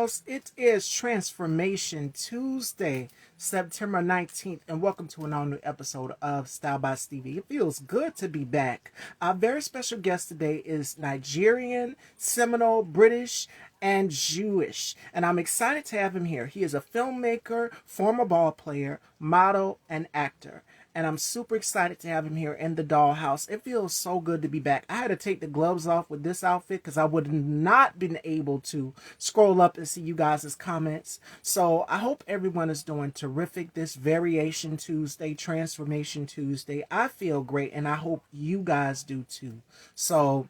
house. It is Transformation Tuesday, September 19th, and welcome to an all new episode of Style by Stevie. It feels good to be back. Our very special guest today is Nigerian, Seminole, British, and Jewish, and I'm excited to have him here. He is a filmmaker, former ball player, model, and actor. And I'm super excited to have him here in the dollhouse. It feels so good to be back. I had to take the gloves off with this outfit because I would have not been able to scroll up and see you guys' comments. So I hope everyone is doing terrific this Variation Tuesday, Transformation Tuesday. I feel great, and I hope you guys do too. So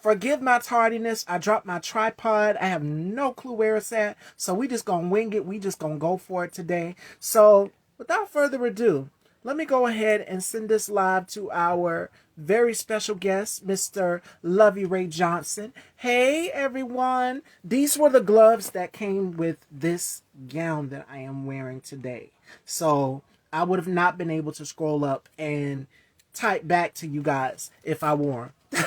forgive my tardiness. I dropped my tripod. I have no clue where it's at. So we just gonna wing it. We just gonna go for it today. So without further ado, let me go ahead and send this live to our very special guest, Mr. Lovey Ray Johnson. Hey, everyone. These were the gloves that came with this gown that I am wearing today. So I would have not been able to scroll up and type back to you guys if I wore them.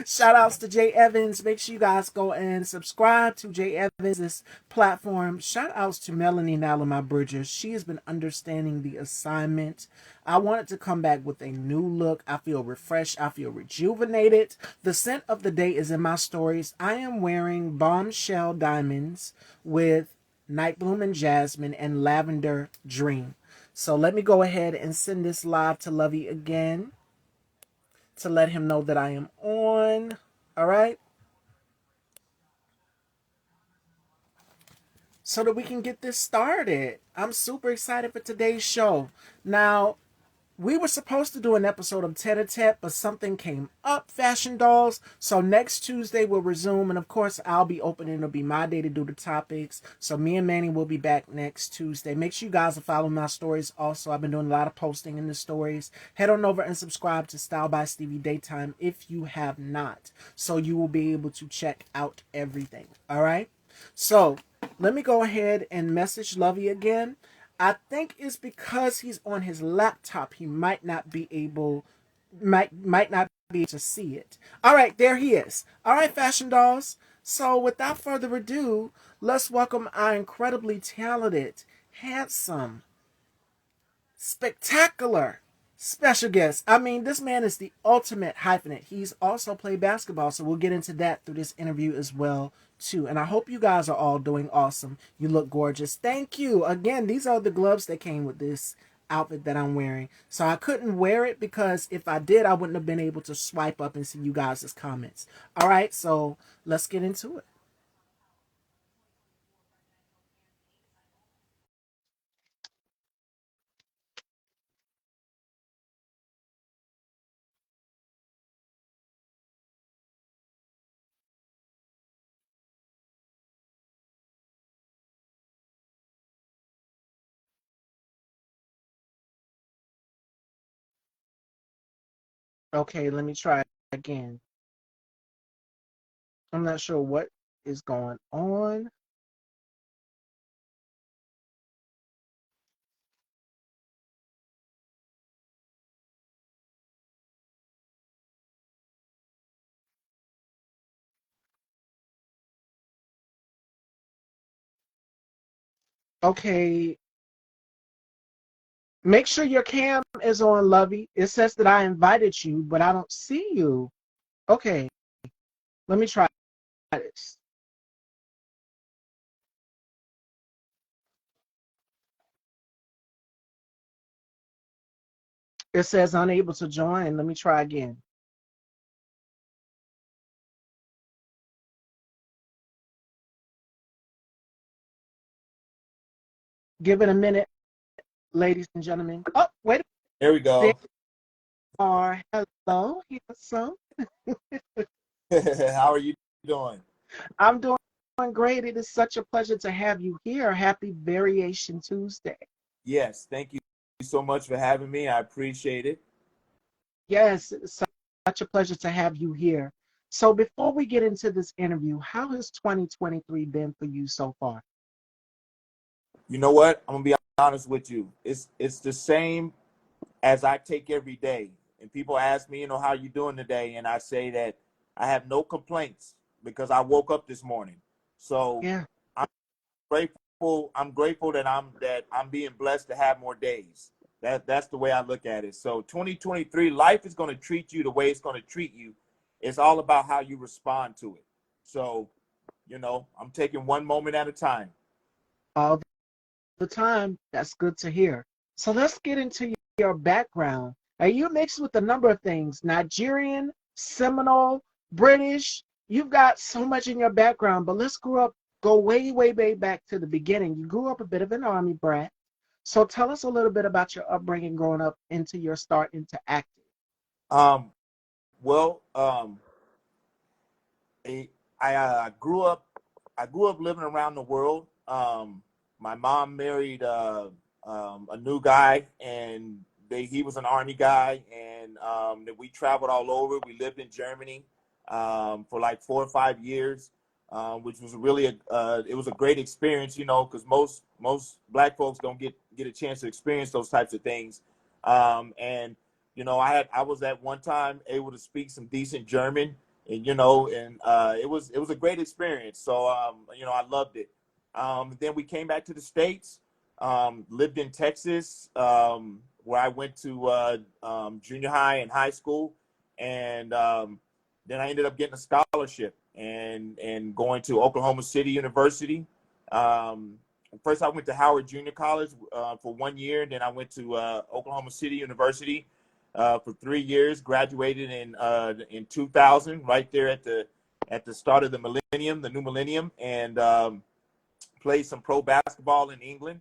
Shout outs to Jay Evans. Make sure you guys go and subscribe to Jay Evans' platform. Shout outs to Melanie Nalama Bridges. She has been understanding the assignment. I wanted to come back with a new look. I feel refreshed. I feel rejuvenated. The scent of the day is in my stories. I am wearing Bombshell Diamonds with Night Bloom and Jasmine and Lavender Dream. So let me go ahead and send this live to Lovey again to let him know that I am on. All right. So that we can get this started. I'm super excited for today's show. Now, we were supposed to do an episode of Tete-a-Tete, but something came up, Fashion Dolls. So next Tuesday we'll resume. And of course, I'll be opening. It'll be my day to do the topics. So me and Manny will be back next Tuesday. Make sure you guys are following my stories. Also, I've been doing a lot of posting in the stories. Head on over and subscribe to Style by Stevie Daytime if you have not. So you will be able to check out everything. All right. So let me go ahead and message Lovey again. I think it's because he's on his laptop. He might not be able to see it. All right, there he is. All right, Fashion Dolls. So without further ado, let's welcome our incredibly talented, handsome, spectacular special guest. I mean, this man is the ultimate hyphenate. He's also played basketball, so we'll get into that through this interview as well too. And I hope you guys are all doing awesome. You look gorgeous. Thank you. Again, these are the gloves that came with this outfit that I'm wearing. So I couldn't wear it because if I did, I wouldn't have been able to swipe up and see you guys' comments. All right, so let's get into it. Okay, let me try again. I'm not sure what is going on. Okay, make sure your cam is on, Lovey. It says that I invited you, but I don't see you. Okay, let me try this. It says unable to join. Let me try again. Give it a minute, ladies and gentlemen. Oh, wait a There we minute. go. There are. Hello, handsome. How are you doing? I'm doing great. It is such a pleasure to have you here. Happy Variation Tuesday. Yes, thank you so much for having me. I appreciate it. Yes, it's such a pleasure to have you here. So before we get into this interview, how has 2023 been for you so far? You know what? I'm gonna be honest with you. It's the same as I take every day. And people ask me, how you doing today? And I say that I have no complaints because I woke up this morning. So Yeah. I'm grateful. I'm grateful that I'm being blessed to have more days. That's the way I look at it. So 2023, life is going to treat you the way it's going to treat you. It's all about how you respond to it. So, I'm taking one moment at a time. All the time. That's good to hear. So let's get into your background. Are you mixed with a number of things? Nigerian, Seminole, British. You've got so much in your background, but let's go way, way, way back to the beginning. You grew up a bit of an army brat. So tell us a little bit about your upbringing growing up into your start into acting. Um, well, I, I grew up. I grew up living around the world. My mom married a new guy, and he was an army guy, and we traveled all over. We lived in Germany for like 4 or 5 years, which was really it was a great experience, because most Black folks don't get a chance to experience those types of things. And I was at one time able to speak some decent German, and it was a great experience. So I loved it. Then we came back to the States, lived in Texas, where I went to junior high and high school, and then I ended up getting a scholarship and going to Oklahoma City University. Um, First, I went to Howard Junior College for 1 year. Then I went to Oklahoma City University for 3 years. Graduated in 2000, right there at the start of the millennium, the new millennium, and played some pro basketball in England.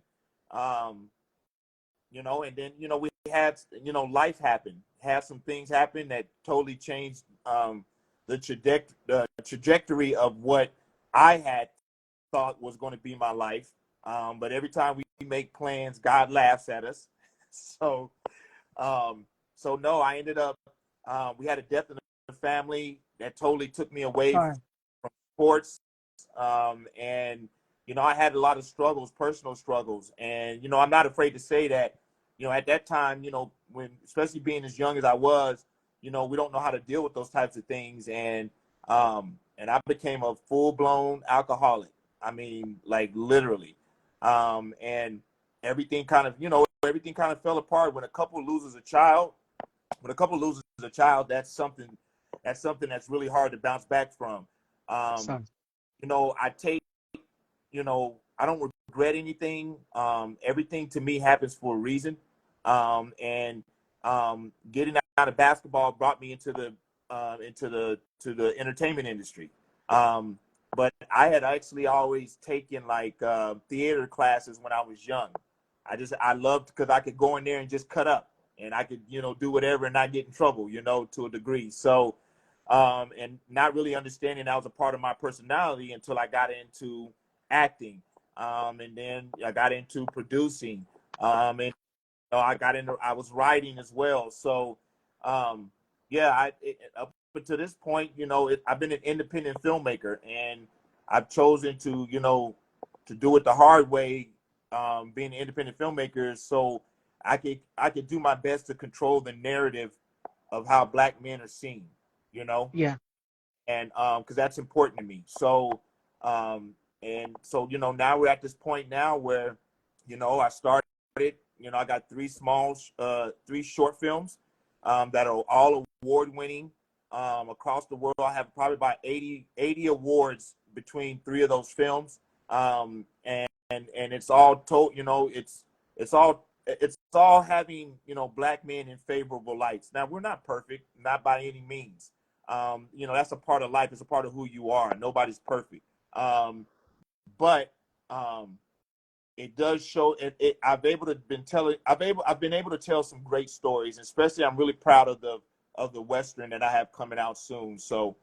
Um, and then we had life happen, had some things happen that totally changed the trajectory of what I had thought was going to be my life. But every time we make plans, God laughs at us. So, um, so no, I ended up. We had a death in the family that totally took me away Sorry. from sports, and I had a lot of struggles, personal struggles, and I'm not afraid to say that. At that time, when especially being as young as I was, we don't know how to deal with those types of things, and I became a full blown alcoholic. I mean, like literally, and everything kind of fell apart when a couple loses a child. When a couple loses a child, that's something that's really hard to bounce back from. Um, Sorry. I take, I don't regret anything. Everything to me happens for a reason. And getting out of basketball brought me into the entertainment industry. Um, but I had actually always taken like theater classes when I was young. I loved because I could go in there and just cut up, and I could do whatever and not get in trouble, to a degree. So and not really understanding that was a part of my personality until I got into acting, and then I got into producing, and I was writing as well. So yeah, up until this point, I've been an independent filmmaker, and I've chosen to do it the hard way, being an independent filmmaker, so I could do my best to control the narrative of how Black men are seen, you know, Yeah. and because that's important to me. So and so now we're at this point now where I started. I got three short films that are all award winning across the world. I have probably about 80 awards between three of those films, and it's all told. It's all having Black men in favorable lights. Now we're not perfect, not by any means. That's a part of life. It's a part of who you are. Nobody's perfect. But it does show I've been able to tell some great stories, especially I'm really proud of the Western that I have coming out soon. So,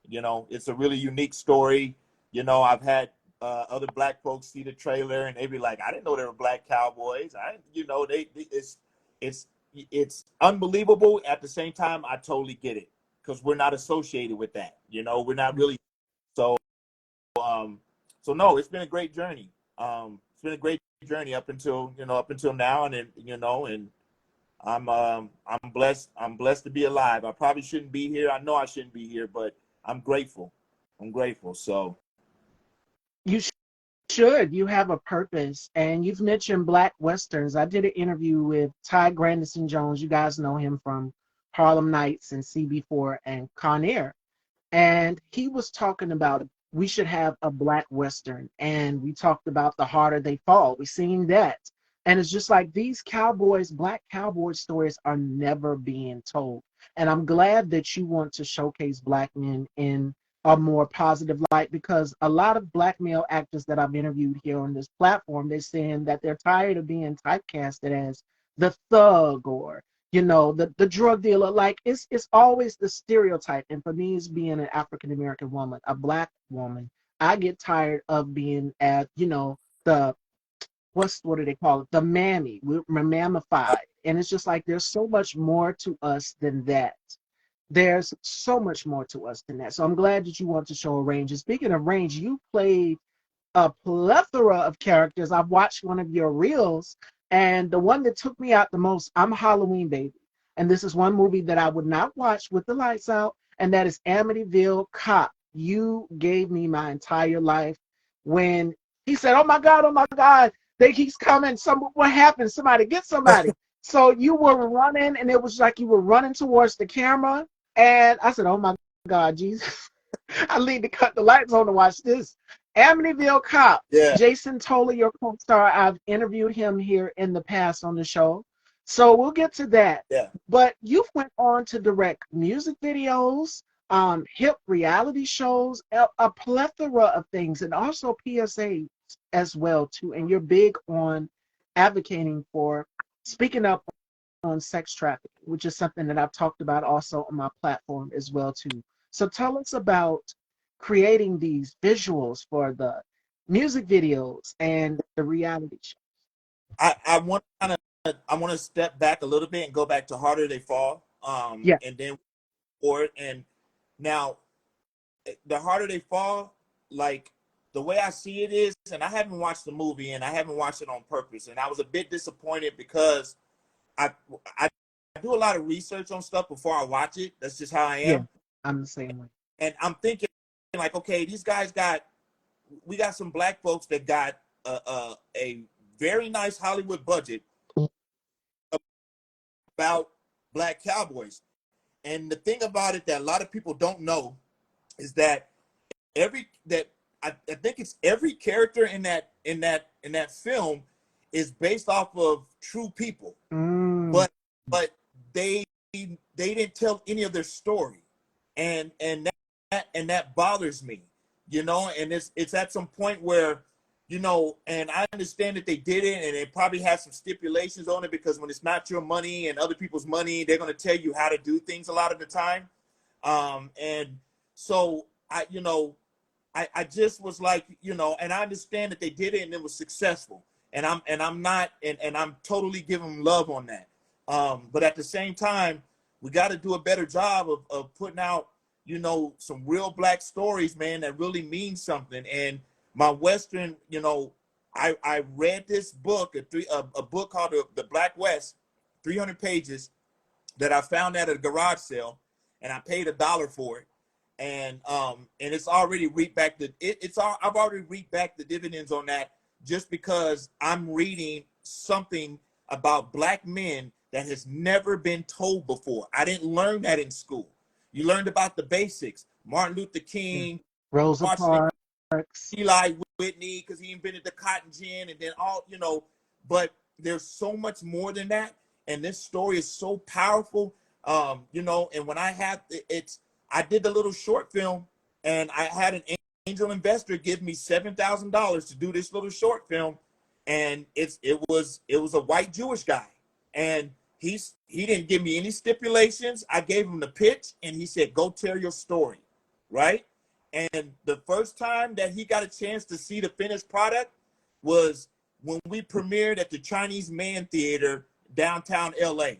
it's a really unique story. I've had other Black folks see the trailer and they be like, I didn't know there were Black cowboys. It's it's unbelievable. At the same time, I totally get it because we're not associated with that. We're not really. So um, so no, it's been a great journey. It's been a great journey up until now, and then, and I'm blessed. I'm blessed to be alive. I probably shouldn't be here. I know I shouldn't be here, but I'm grateful. I'm grateful. So You should. You have a purpose. And you've mentioned Black Westerns. I did an interview with Ty Grandison Jones. You guys know him from Harlem Nights and CB4 and Con Air. And he was talking about we should have a Black Western. And we talked about The Harder They Fall. We seen that. And it's just like these cowboys, Black cowboy stories are never being told. And I'm glad that you want to showcase Black men in a more positive light, because a lot of Black male actors that I've interviewed here on this platform, they're saying that they're tired of being typecasted as the thug, or the drug dealer. Like it's always the stereotype. And for me, as being an African American woman, a Black woman, I get tired of being at the what do they call it, the mammy. We're mammified. And it's just like there's so much more to us than that. There's so much more to us than that. So I'm glad that you want to show a range. And speaking of range, you played a plethora of characters. I've watched one of your reels, and the one that took me out the most, I'm a Halloween baby. And this is one movie that I would not watch with the lights out, and that is Amityville Cop. You gave me my entire life when he said, oh my God, they keeps coming. What happened? Somebody, get somebody. So you were running, and it was like you were running towards the camera. And I said, oh my God, Jesus. I need to cut the lights on to watch this. Amityville Cop. Yeah. Jason Tola, your co-star. I've interviewed him here in the past on the show. So we'll get to that. Yeah. But you've went on to direct music videos, hip reality shows, a plethora of things, and also PSAs as well too. And you're big on advocating for speaking up on sex trafficking, which is something that I've talked about also on my platform as well too. So tell us about creating these visuals for the music videos and the reality show. I want I want to step back a little bit and go back to Harder They Fall, Yeah, and then forward. And now, the Harder They Fall, like the way I see it is, and I haven't watched the movie, and I haven't watched it on purpose, and I was a bit disappointed because I I do a lot of research on stuff before I watch it. That's just how I yeah, am, I'm the same way. and I'm thinking like, okay, these guys we got some Black folks that got a very nice Hollywood budget about Black cowboys. And the thing about it that a lot of people don't know is that I think it's every character in that film is based off of true people, Mm, but they didn't tell any of their story, and that bothers me, and it's at some point where, and I understand that they did it, and they probably have some stipulations on it, because when it's not your money and other people's money, they're going to tell you how to do things a lot of the time. And so I just was like, and I understand that they did it and it was successful, and I'm totally giving them love on that. But at the same time, we got to do a better job of putting out, some real Black stories, man, that really mean something. And my Western, I read this book, a book called the Black West, 300 pages, that I found at a garage sale, and I paid $1 for it. And it's already reaped back I've already reaped back the dividends on that, just because I'm reading something about Black men that has never been told before. I didn't learn that in school. You learned about the basics: Martin Luther yeah. King, Rosa Washington, Parks. Eli Whitney, because he invented the cotton gin, and then but there's so much more than that. And this story is so powerful. And when I did the little short film, and I had an angel investor give me $7,000 to do this little short film. And it was a white Jewish guy. And he didn't give me any stipulations. I gave him the pitch, and he said, go tell your story. Right. And the first time that he got a chance to see the finished product was when we premiered at the Chinese Man Theater, downtown LA.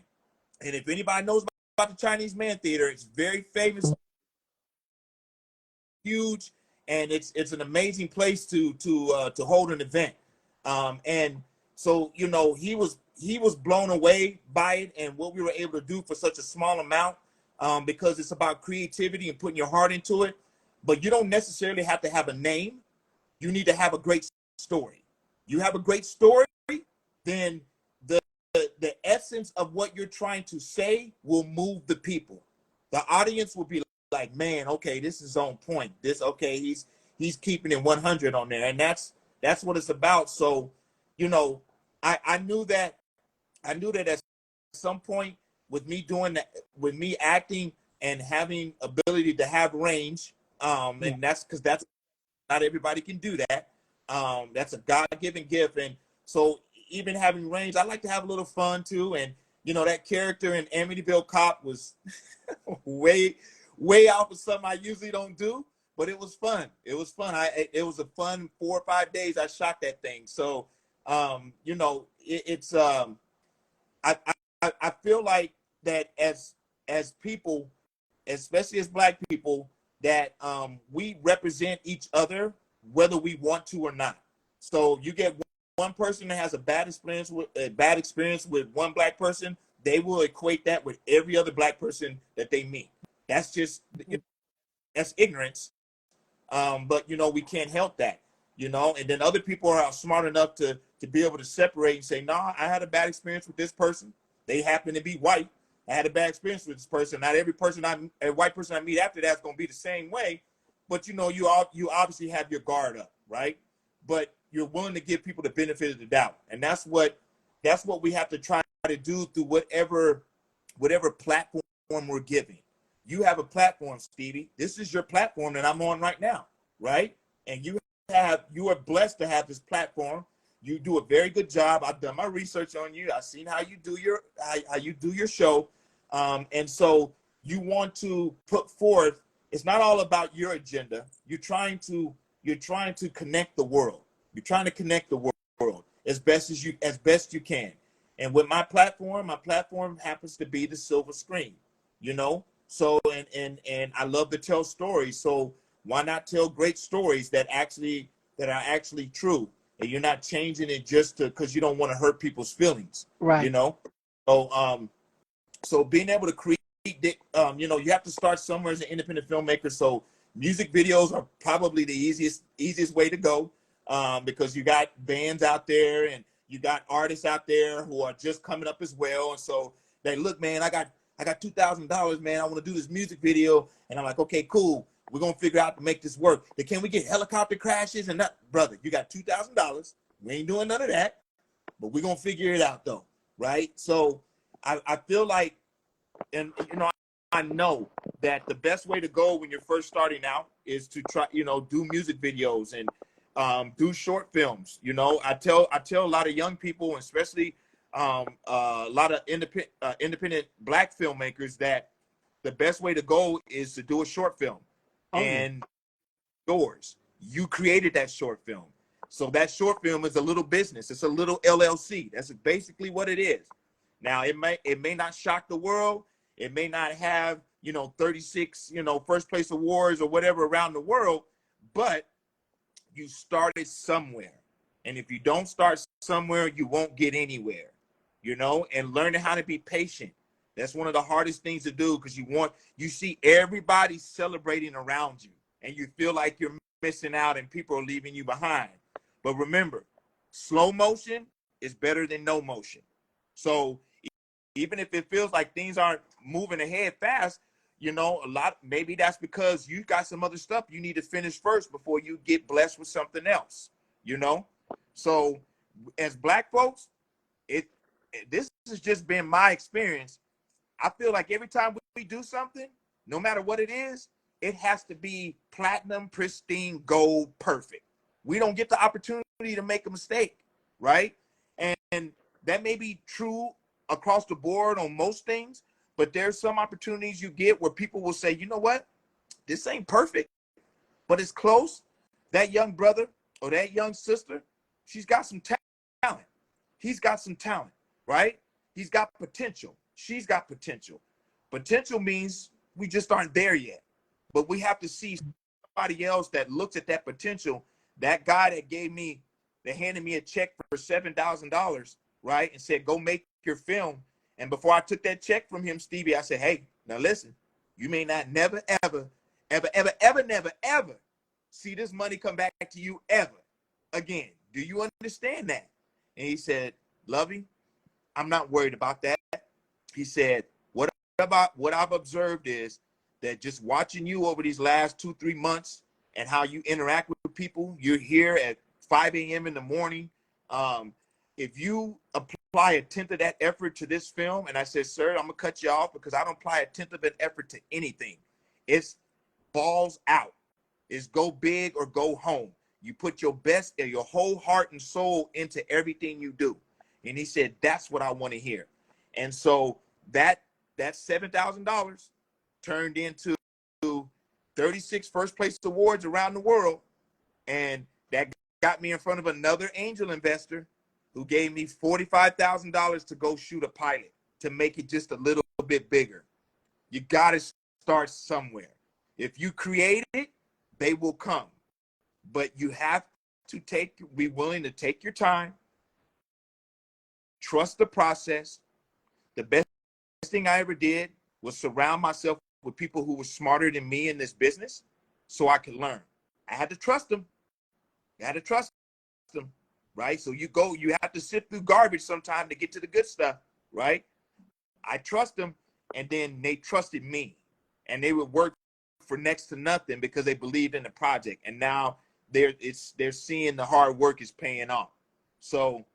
And if anybody knows about the Chinese Man Theater, it's very famous, huge, and it's an amazing place to hold an event. And so, he was blown away by it and what we were able to do for such a small amount, because it's about creativity and putting your heart into it. But you don't necessarily have to have a name. you need to have a great story. You have a great story, then the the essence of what you're trying to say will move the people. The audience will be like, man, okay, this is on point. This okay, he's keeping it 100 on there, and that's what it's about. So, you know, I knew that at some point with me doing that, with me acting and having ability to have range, Yeah. and that's because that's not everybody can do that. That's a God-given gift, and so even having range, I like to have a little fun too. And you know, that character in Amityville Cop was way, way out of something I usually don't do, but it was fun. It was fun. It was a fun 4 or 5 days. I shot that thing. So, you know, it's I, I feel like that as people, especially as Black people, that we represent each other whether we want to or not. So you get one person that has a bad experience with one Black person, they will equate that with every other Black person that they meet. That's just that's ignorance. But you know, we can't help that, you know. And then other people are smart enough to be able to separate and say, no, I had a bad experience with this person. They happen to be white. I had a bad experience with this person. Not every white person I meet after that's going to be the same way. But you know, you obviously have your guard up, right? But you're willing to give people the benefit of the doubt, and that's what we have to try to do through whatever platform we're giving. You have a platform, Stevie. This is your platform that I'm on right now, right? And you are blessed to have this platform. You do a very good job. I've done my research on you. I've seen how you do your show, and so you want to put forth. It's not all about your agenda. You're trying to connect the world. You're trying to connect the world as best you can. And with my platform happens to be the silver screen, you know. So and I love to tell stories. So why not tell great stories that are actually true, and you're not changing it just because you don't want to hurt people's feelings, you Right. know. So so being able to create, you know, you have to start somewhere as an independent filmmaker. So music videos are probably the easiest way to go, because you got bands out there and you got artists out there who are just coming up as well. And so they look, man, I got $2,000, man. I want to do this music video, and I'm like, okay, cool. We're gonna figure out to make this work. Then can we get helicopter crashes and that, brother? You got $2,000. We ain't doing none of that, but we're gonna figure it out though, right? So I feel like, and you know, I know that the best way to go when you're first starting out is to try, you know, do music videos and do short films. You know, I tell a lot of young people, especially a lot of independent Black filmmakers, that the best way to go is to do a short film. Oh yeah. And yours, you created that short film. So that short film is a little business. It's a little LLC. That's basically what it is. Now it may not shock the world. It may not have, you know, 36, you know, first place awards or whatever around the world, but you started somewhere. And if you don't start somewhere, you won't get anywhere, you know. And learning how to be patient. That's one of the hardest things to do, because you see everybody celebrating around you and you feel like you're missing out and people are leaving you behind. But remember, slow motion is better than no motion. So even if it feels like things aren't moving ahead fast, you know, maybe that's because you got some other stuff you need to finish first before you get blessed with something else, you know. So as Black folks, it this has just been my experience. I feel like every time we do something, no matter what it is, it has to be platinum, pristine, gold, perfect. We don't get the opportunity to make a mistake, right? And that may be true across the board on most things, but there's some opportunities you get where people will say, you know what, this ain't perfect, but it's close. That young brother or that young sister, she's got some talent. He's got some talent, right? He's got potential. She's got potential. Potential means we just aren't there yet, but we have to see somebody else that looks at that potential. That guy that handed me a check for $7,000, right, and said, go make your film. And before I took that check from him, Stevie, I said, hey, now listen, you may not never, ever, ever, ever, ever, never, ever see this money come back to you ever again. Do you understand that? And he said, Lovey, I'm not worried about that. He said, what I've observed is that just watching you over these last 2-3 months and how you interact with people, you're here at 5 a.m. in the morning. If you apply a tenth of that effort to this film, and I said, sir, I'm gonna cut you off because I don't apply a tenth of an effort to anything. It's balls out. It's go big or go home. You put your best and your whole heart and soul into everything you do. And he said, that's what I want to hear. And so that $7,000 turned into 36 first place awards around the world. And that got me in front of another angel investor who gave me $45,000 to go shoot a pilot to make it just a little bit bigger. You got to start somewhere. If you create it, they will come. But you have to be willing to take your time, trust the process. The best thing I ever did was surround myself with people who were smarter than me in this business so I could learn. I had to trust them. Right? So you have to sift through garbage sometime to get to the good stuff, right? I trust them, and then they trusted me, and they would work for next to nothing because they believed in the project, and now they're seeing the hard work is paying off. So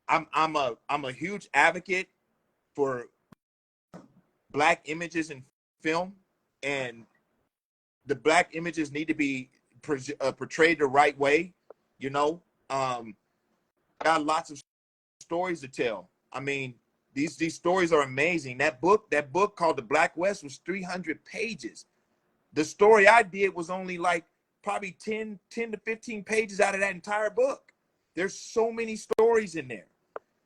I'm a huge advocate for Black images in film, and the Black images need to be portrayed the right way. You know, got lots of stories to tell. I mean, these stories are amazing. That book called The Black West was 300 pages. The story I did was only like probably 10 to 15 pages out of that entire book. There's so many stories in there,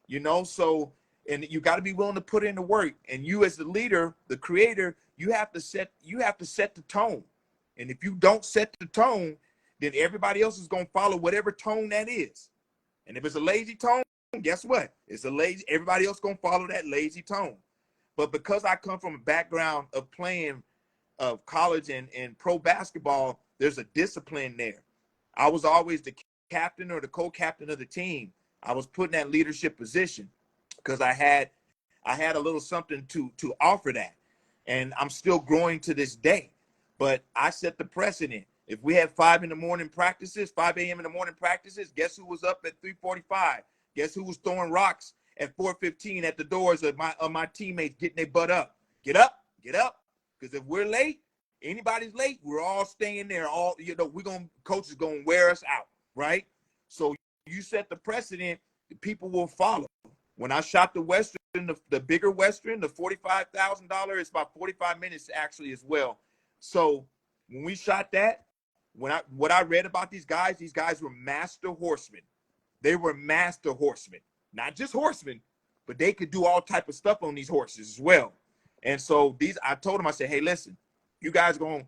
you know, so, and you got to be willing to put in the work. And you as the leader, the creator, you have to set the tone. And if you don't set the tone, then everybody else is going to follow whatever tone that is. And if it's a lazy tone, guess what? Everybody else going to follow that lazy tone. But because I come from a background of playing of college and pro basketball, there's a discipline there. I was always the captain or the co-captain of the team. I was put in that leadership position because I had a little something to offer that. And I'm still growing to this day. But I set the precedent. If we had 5 a.m. in the morning practices, guess who was up at 3:45? Guess who was throwing rocks at 4:15 at the doors of my teammates getting their butt up? Get up. Because if we're late, anybody's late, we're all staying there. Coach is gonna wear us out, right? So you set the precedent, people will follow. When I shot the Western, the bigger Western, the $45,000, it's about 45 minutes actually as well. So when we shot that, what I read about these guys were master horsemen. They were master horsemen, not just horsemen, but they could do all type of stuff on these horses as well. And so I told them, I said, hey, listen, you guys we're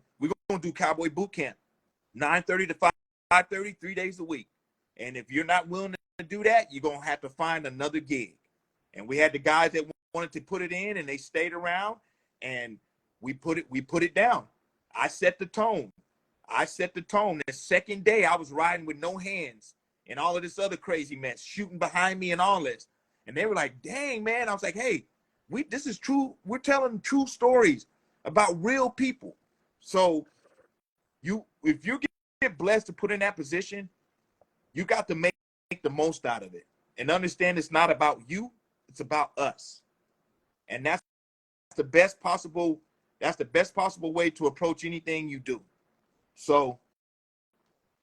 gonna do cowboy boot camp, 9:30 to 5:30, 3 days a week. And if you're not willing to do that, you're gonna have to find another gig. And we had the guys that wanted to put it in, and they stayed around, and we put it down. I set the tone. The second day, I was riding with no hands and all of this other crazy mess, shooting behind me and all this. And they were like, dang, man. I was like, hey, this is true. We're telling true stories about real people. So if you get blessed to put in that position, you got to make the most out of it and understand it's not about you, it's about us. And that's the best possible way to approach anything you do. So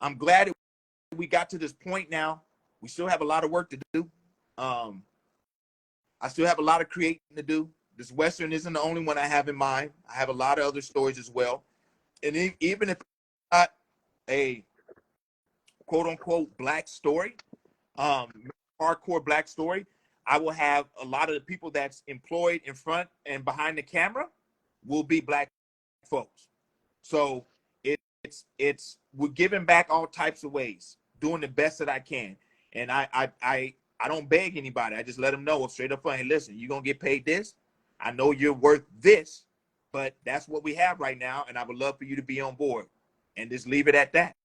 I'm glad we got to this point now. We still have a lot of work to do. I still have a lot of creating to do. This Western isn't the only one I have in mind. I have a lot of other stories as well. And even if it's not a quote unquote Black story, hardcore Black story, I will have a lot of the people that's employed in front and behind the camera will be Black folks. So we're giving back all types of ways, doing the best that I can. And I don't beg anybody. I just let them know straight up front, hey, listen, you're going to get paid this. I know you're worth this, but that's what we have right now. And I would love for you to be on board. and just leave it at that,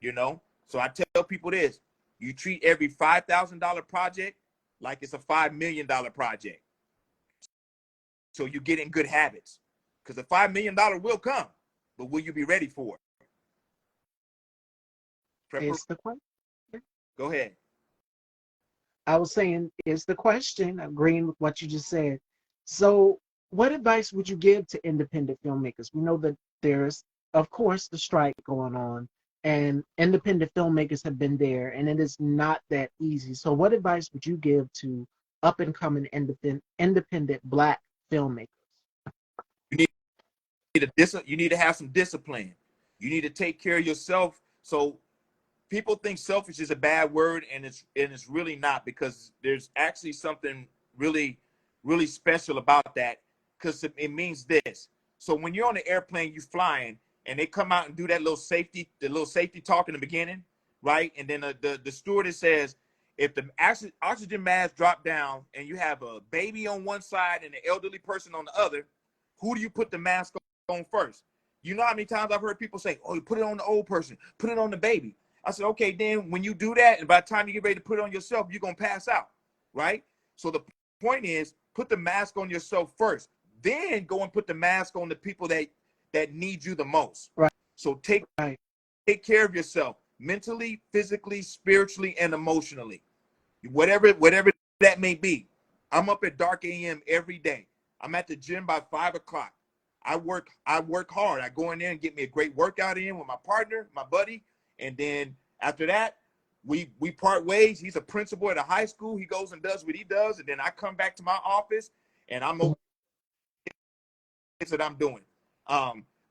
you know? So I tell people this, you treat every $5,000 project like it's a $5 million project. So you get in good habits, because the $5 million will come, but will you be ready for it? It's the question. Go ahead. I was saying, is the question, agreeing with what you just said. So, what advice would you give to independent filmmakers? We know that there's, of course, the strike going on, and independent filmmakers have been there, and it is not that easy. So, what advice would you give to up and coming independent Black filmmakers? You you need to have some discipline. You need to take care of yourself. So people think selfish is a bad word, and it's really not, because there's actually something really special about that, because it means this. So when you're on the airplane, you're flying, and they come out and do that the little safety talk in the beginning, right? And then the stewardess says, if the oxygen mask drop down and you have a baby on one side and an elderly person on the other, who do you put the mask on first? You know how many times I've heard people say, oh, you put it on the old person, put it on the baby. I said, okay, then when you do that, and by the time you get ready to put it on yourself, you're going to pass out, right? So the point is, put the mask on yourself first. Then go and put the mask on the people that need you the most. Right. So take care of yourself mentally, physically, spiritually, and emotionally. Whatever that may be. I'm up at dark AM every day. I'm at the gym by 5 o'clock. I work hard. I go in there and get me a great workout in with my partner, my buddy. And then after that, we part ways. He's a principal at a high school. He goes and does what he does. And then I come back to my office and I'm okay that I'm doing.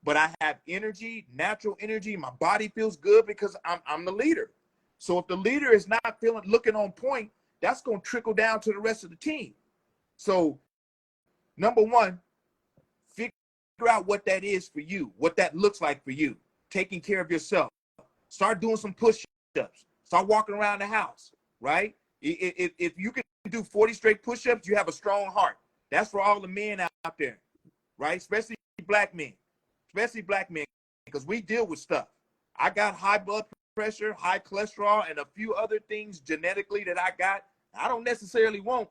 But I have energy, natural energy. My body feels good because I'm the leader. So if the leader is not looking on point, that's going to trickle down to the rest of the team. So number one, figure out what that is for you, what that looks like for you. Taking care of yourself. Start doing some push-ups. Start walking around the house, right? If you can do 40 straight push-ups, you have a strong heart. That's for all the men out there, right? Especially black men, because we deal with stuff. I got high blood pressure, high cholesterol, and a few other things genetically that I got. I don't necessarily want.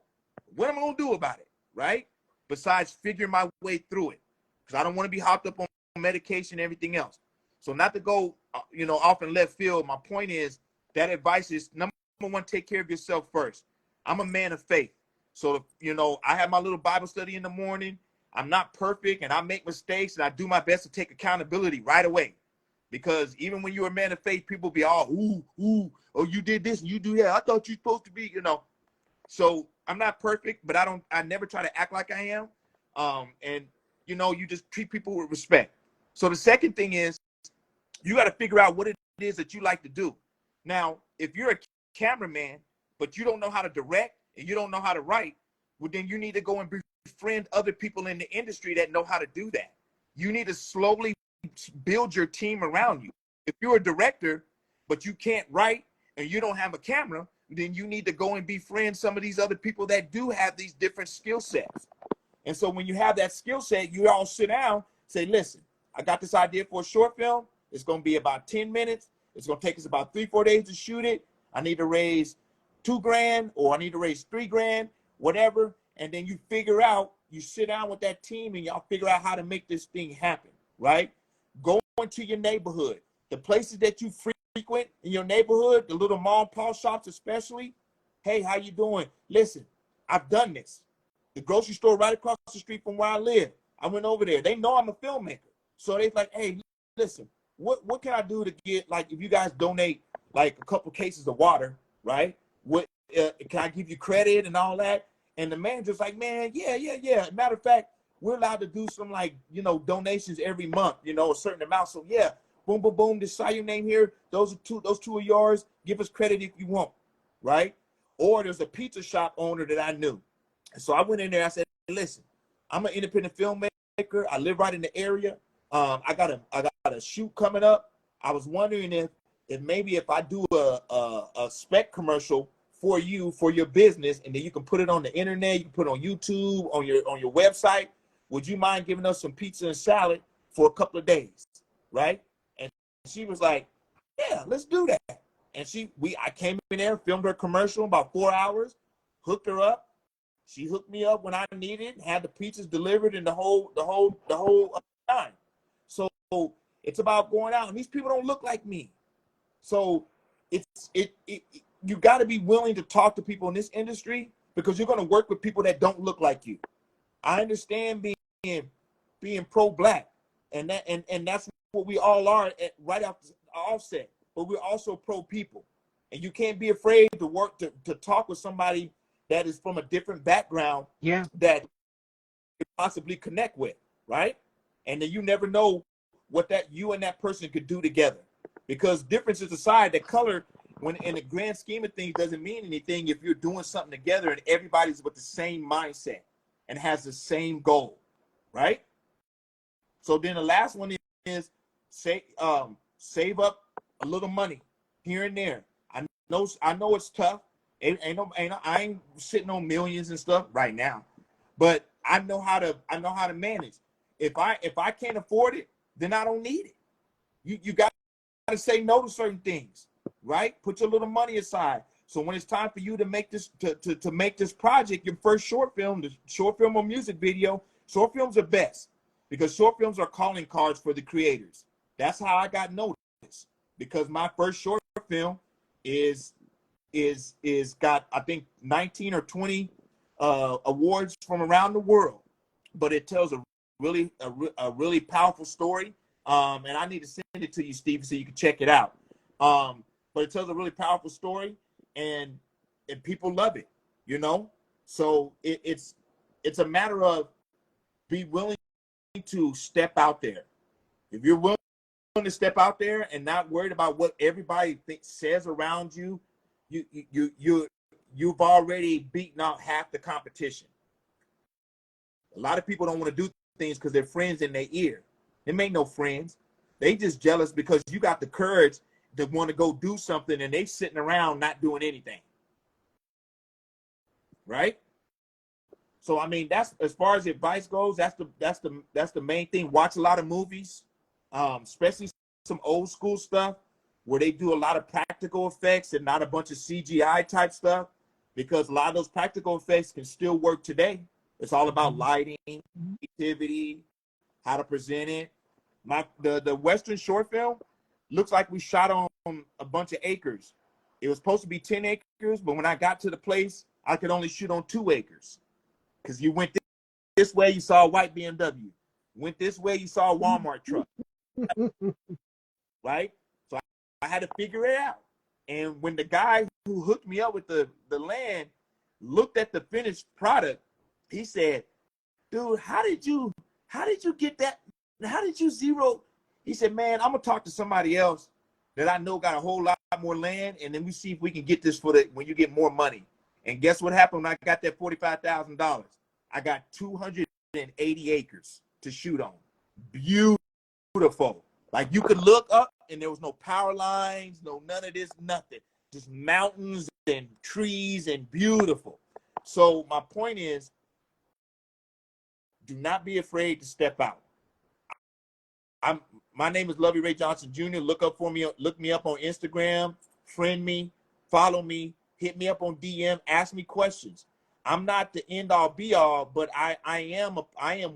What am I going to do about it, right? Besides figure my way through it, because I don't want to be hopped up on medication and everything else. So not to go, off in left field, my point is that advice is, number one, take care of yourself first. I'm a man of faith. So, I have my little Bible study in the morning. I'm not perfect, and I make mistakes, and I do my best to take accountability right away. Because even when you're a man of faith, people be all, ooh, oh, you did this and you do that. I thought you were supposed to be, So I'm not perfect, but I never try to act like I am. And, you just treat people with respect. So the second thing is, you got to figure out what it is that you like to do. Now, if you're a cameraman, but you don't know how to direct and you don't know how to write, well, then you need to go and befriend other people in the industry that know how to do that. You need to slowly build your team around you. If you're a director, but you can't write and you don't have a camera, then you need to go and befriend some of these other people that do have these different skill sets. And so when you have that skill set, you all sit down, say, listen, I got this idea for a short film. It's going to be about 10 minutes. It's going to take us about 3-4 days to shoot it. I need to raise $2,000 or I need to raise $3,000, whatever. And then you sit down with that team and y'all figure out how to make this thing happen, right? Go into your neighborhood, the places that you frequent in your neighborhood, the little mom and pop shops especially. Hey, how you doing? Listen, I've done this. The grocery store right across the street from where I live, I went over there. They know I'm a filmmaker. So they're like, hey, listen, what can I do to get, like, if you guys donate like a couple cases of water, right? What can I give you credit and all that? And the manager's like, man, yeah. Matter of fact, we're allowed to do some donations every month, a certain amount. So yeah, boom, boom, boom. Just sign your name here. Those two are yours. Give us credit if you want, right? Or there's a pizza shop owner that I knew. So I went in there. I said, listen, I'm an independent filmmaker. I live right in the area. I got a shoot coming up. I was wondering if maybe if I do a spec commercial for you, for your business, and then you can put it on the internet, you can put it on YouTube, on your website. Would you mind giving us some pizza and salad for a couple of days, right? And she was like, yeah, let's do that. And I came in there, filmed her commercial about 4 hours, hooked her up. She hooked me up when I needed, had the pizzas delivered and the whole time. So it's about going out, and these people don't look like me. So you got to be willing to talk to people in this industry, because you're going to work with people that don't look like you. I understand being pro-black, and that's what we all are right off the offset. But we're also pro-people, and you can't be afraid to work to talk with somebody that is from a different background, Yeah. that you possibly connect with, right? And then you never know what that you and that person could do together, because differences aside, that color, when in the grand scheme of things, doesn't mean anything if you're doing something together and everybody's with the same mindset and has the same goal, right? So then the last one is save up a little money here and there. I know it's tough. I ain't sitting on millions and stuff right now, but I know how to manage. If I can't afford it, then I don't need it. You got to say no to certain things, right? Put your little money aside. So when it's time for you to make this to make this project, your first short film, the short film or music video, short films are best, because short films are calling cards for the creators. That's how I got noticed, because my first short film is got, I think, 19 or 20 awards from around the world, but it tells a really powerful story. And I need to send it to you, Stevie, so you can check it out. But it tells a really powerful story, and people love it, you know. So it's a matter of be willing to step out there. If you're willing to step out there and not worried about what everybody says around you, you've already beaten out half the competition. A lot of people don't want to do things because their friends in their ear. They make no friends. They just jealous because you got the courage to want to go do something, and they sitting around not doing anything. Right? So I mean, that's, as far as advice goes, that's the main thing. Watch a lot of movies, especially some old school stuff where they do a lot of practical effects and not a bunch of CGI type stuff, because a lot of those practical effects can still work today. It's all about lighting, creativity, how to present it. The Western short film looks like we shot on a bunch of acres. It was supposed to be 10 acres, but when I got to the place, I could only shoot on 2 acres. Because you went this way, you saw a white BMW. Went this way, you saw a Walmart truck. Right? So I had to figure it out. And when the guy who hooked me up with the land looked at the finished product, he said, dude, how did you get that? How did you zero? He said, man, I'm going to talk to somebody else that I know got a whole lot more land, and then we see if we can get this for when you get more money. And guess what happened when I got that $45,000? I got 280 acres to shoot on. Beautiful. Like, you could look up and there was no power lines, none of this, nothing. Just mountains and trees, and beautiful. So my point is, do not be afraid to step out. My name is Lovey Ray Johnson Jr. Look me up on Instagram, friend me, follow me, hit me up on DM, ask me questions. I'm not the end all be all, but I am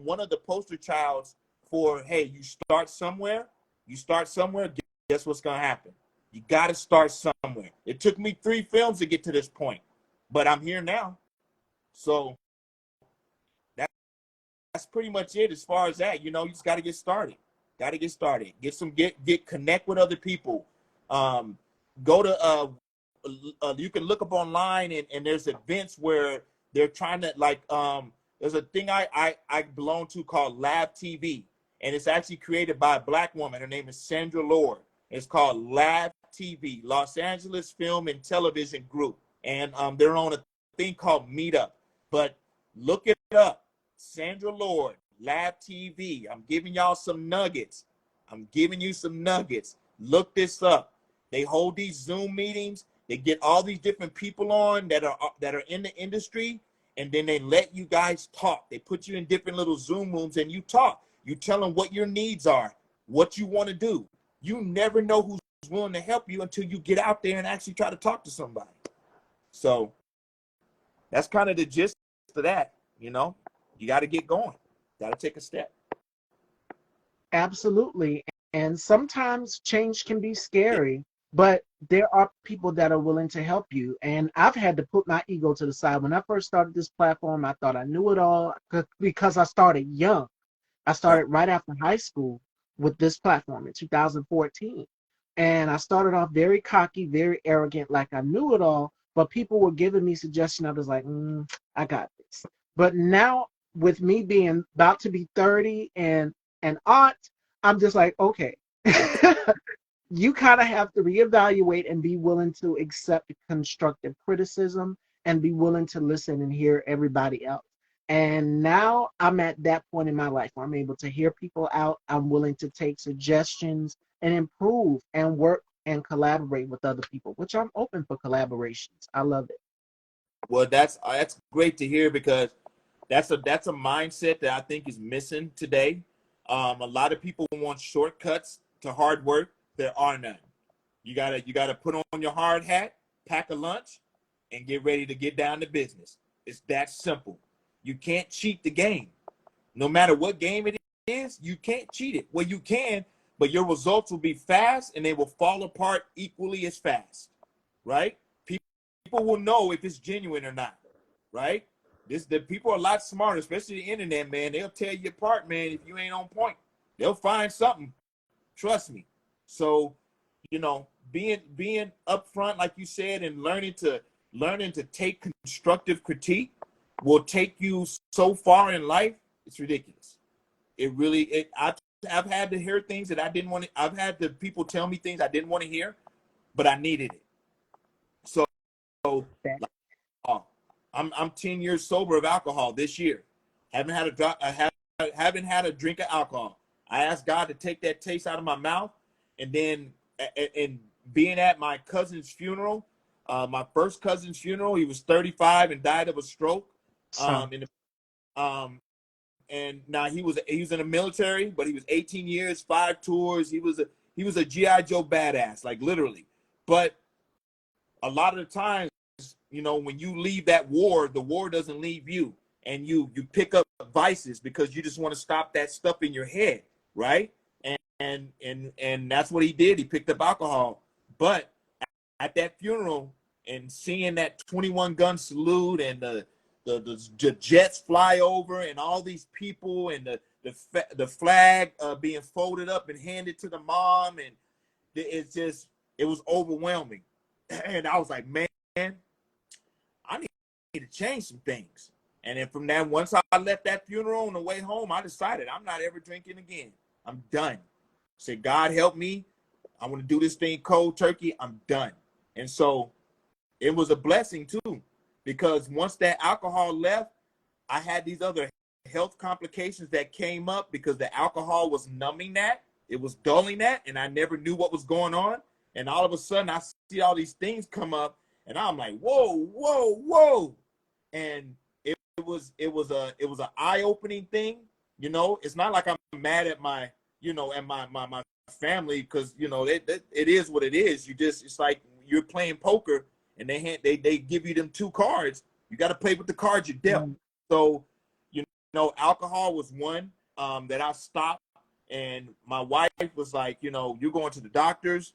one of the poster childs for, hey, you start somewhere, guess what's gonna happen? You gotta start somewhere. It took me 3 films to get to this point, but I'm here now. So that's pretty much it as far as that. You know, you just gotta get started. Get connect with other people. Go to you can look up online, and there's events where they're trying to, like, there's a thing I belong to called Lab TV, and it's actually created by a Black woman. Her name is Sandra Lord. It's called Lab TV, Los Angeles Film and Television Group, and they're on a thing called Meetup. But look it up, Sandra Lord, Lab TV. I'm giving y'all some nuggets. Look this up. They hold these Zoom meetings. They get all these different people on that are in the industry, and then they let you guys talk. They put you in different little Zoom rooms, and you talk. You tell them what your needs are, what you want to do. You never know who's willing to help you until you get out there and actually try to talk to somebody. So that's kind of the gist of that. You know, you got to get going, got to take a step. Absolutely. And sometimes change can be scary, but there are people that are willing to help you. And I've had to put my ego to the side. When I first started this platform, I thought I knew it all because I started young. I Right. started right after high school with this platform in 2014. And I started off very cocky, very arrogant, like I knew it all, but people were giving me suggestions. I was like, I got this. But now, with me being about to be 30 and an aunt, I'm just like, okay. You kind of have to reevaluate and be willing to accept constructive criticism and be willing to listen and hear everybody else. And now I'm at that point in my life where I'm able to hear people out. I'm willing to take suggestions and improve and work and collaborate with other people, which I'm open for collaborations. I love it. Well, that's great to hear, because that's a mindset that I think is missing today. A lot of people want shortcuts to hard work. There are none. You gotta put on your hard hat, pack a lunch, and get ready to get down to business. It's that simple. You can't cheat the game. No matter what game it is, you can't cheat it. Well, you can, but your results will be fast and they will fall apart equally as fast, right? People will know if it's genuine or not, right? The people are a lot smarter, especially the internet, man. They'll tell you apart, man, if you ain't on point. They'll find something. Trust me. So, being upfront, like you said, and learning to take constructive critique will take you so far in life. It's ridiculous. I've had to hear things that I didn't want to. I've had the people tell me things I didn't want to hear, but I needed it. So, like, I'm 10 years sober of alcohol this year. Haven't had a drop. Haven't had a drink of alcohol. I asked God to take that taste out of my mouth, and then and being at my cousin's funeral, my first cousin's funeral, he was 35 and died of a stroke. So, In the, and now he was in the military, but he was 18 years, 5 tours. He was a GI Joe badass, like literally. But a lot of the times, when you leave that war, the war doesn't leave you, and you pick up vices because you just want to stop that stuff in your head, right? And that's what he did. He picked up alcohol. But at that funeral and seeing that 21 gun salute and the jets fly over and all these people and the flag being folded up and handed to the mom, and it was overwhelming. And I was like, man, I need to change some things. And then from that, once I left that funeral on the way home, I decided I'm not ever drinking again. I'm done. Said, God help me. I want to do this thing cold turkey. I'm done. And so it was a blessing too, because once that alcohol left, I had these other health complications that came up because the alcohol was numbing that. It was dulling that, and I never knew what was going on. And all of a sudden, I see all these things come up, and I'm like, whoa, whoa, whoa. And it was an eye-opening thing. It's not like I'm mad at my my family, because it is what it is. It's like you're playing poker and they give you them 2 cards. You got to play with the cards you're dealt. So alcohol was one that I stopped, and my wife was like, you're going to the doctors,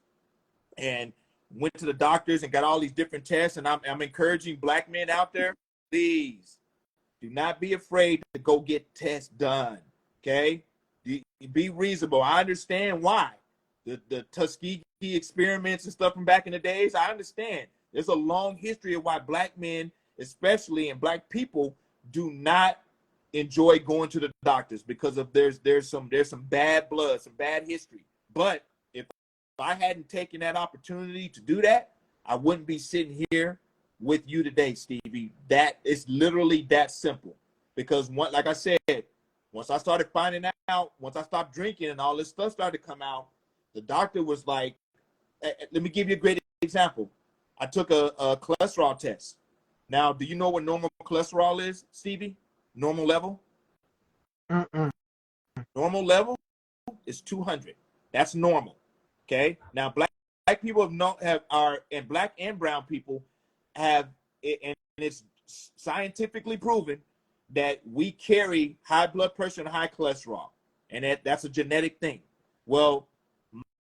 and went to the doctors and got all these different tests. And I'm encouraging Black men out there, please do not be afraid to go get tests done. Okay, be reasonable. I understand why the Tuskegee experiments and stuff from back in the days. I understand. There's a long history of why Black men, especially, and Black people, do not enjoy going to the doctors, because of there's some bad blood, some bad history. But if I hadn't taken that opportunity to do that, I wouldn't be sitting here with you today, Stevie. That is literally that simple. Because like I said, once I started finding out, once I stopped drinking and all this stuff started to come out, the doctor was like, let me give you a great example. I took a cholesterol test. Now, do you know what normal cholesterol is, Stevie? Normal level? mm-mm. Normal level is 200. That's normal. Okay. Now black people and black and brown people have, and it's scientifically proven that we carry high blood pressure and high cholesterol, and that's a genetic thing. Well,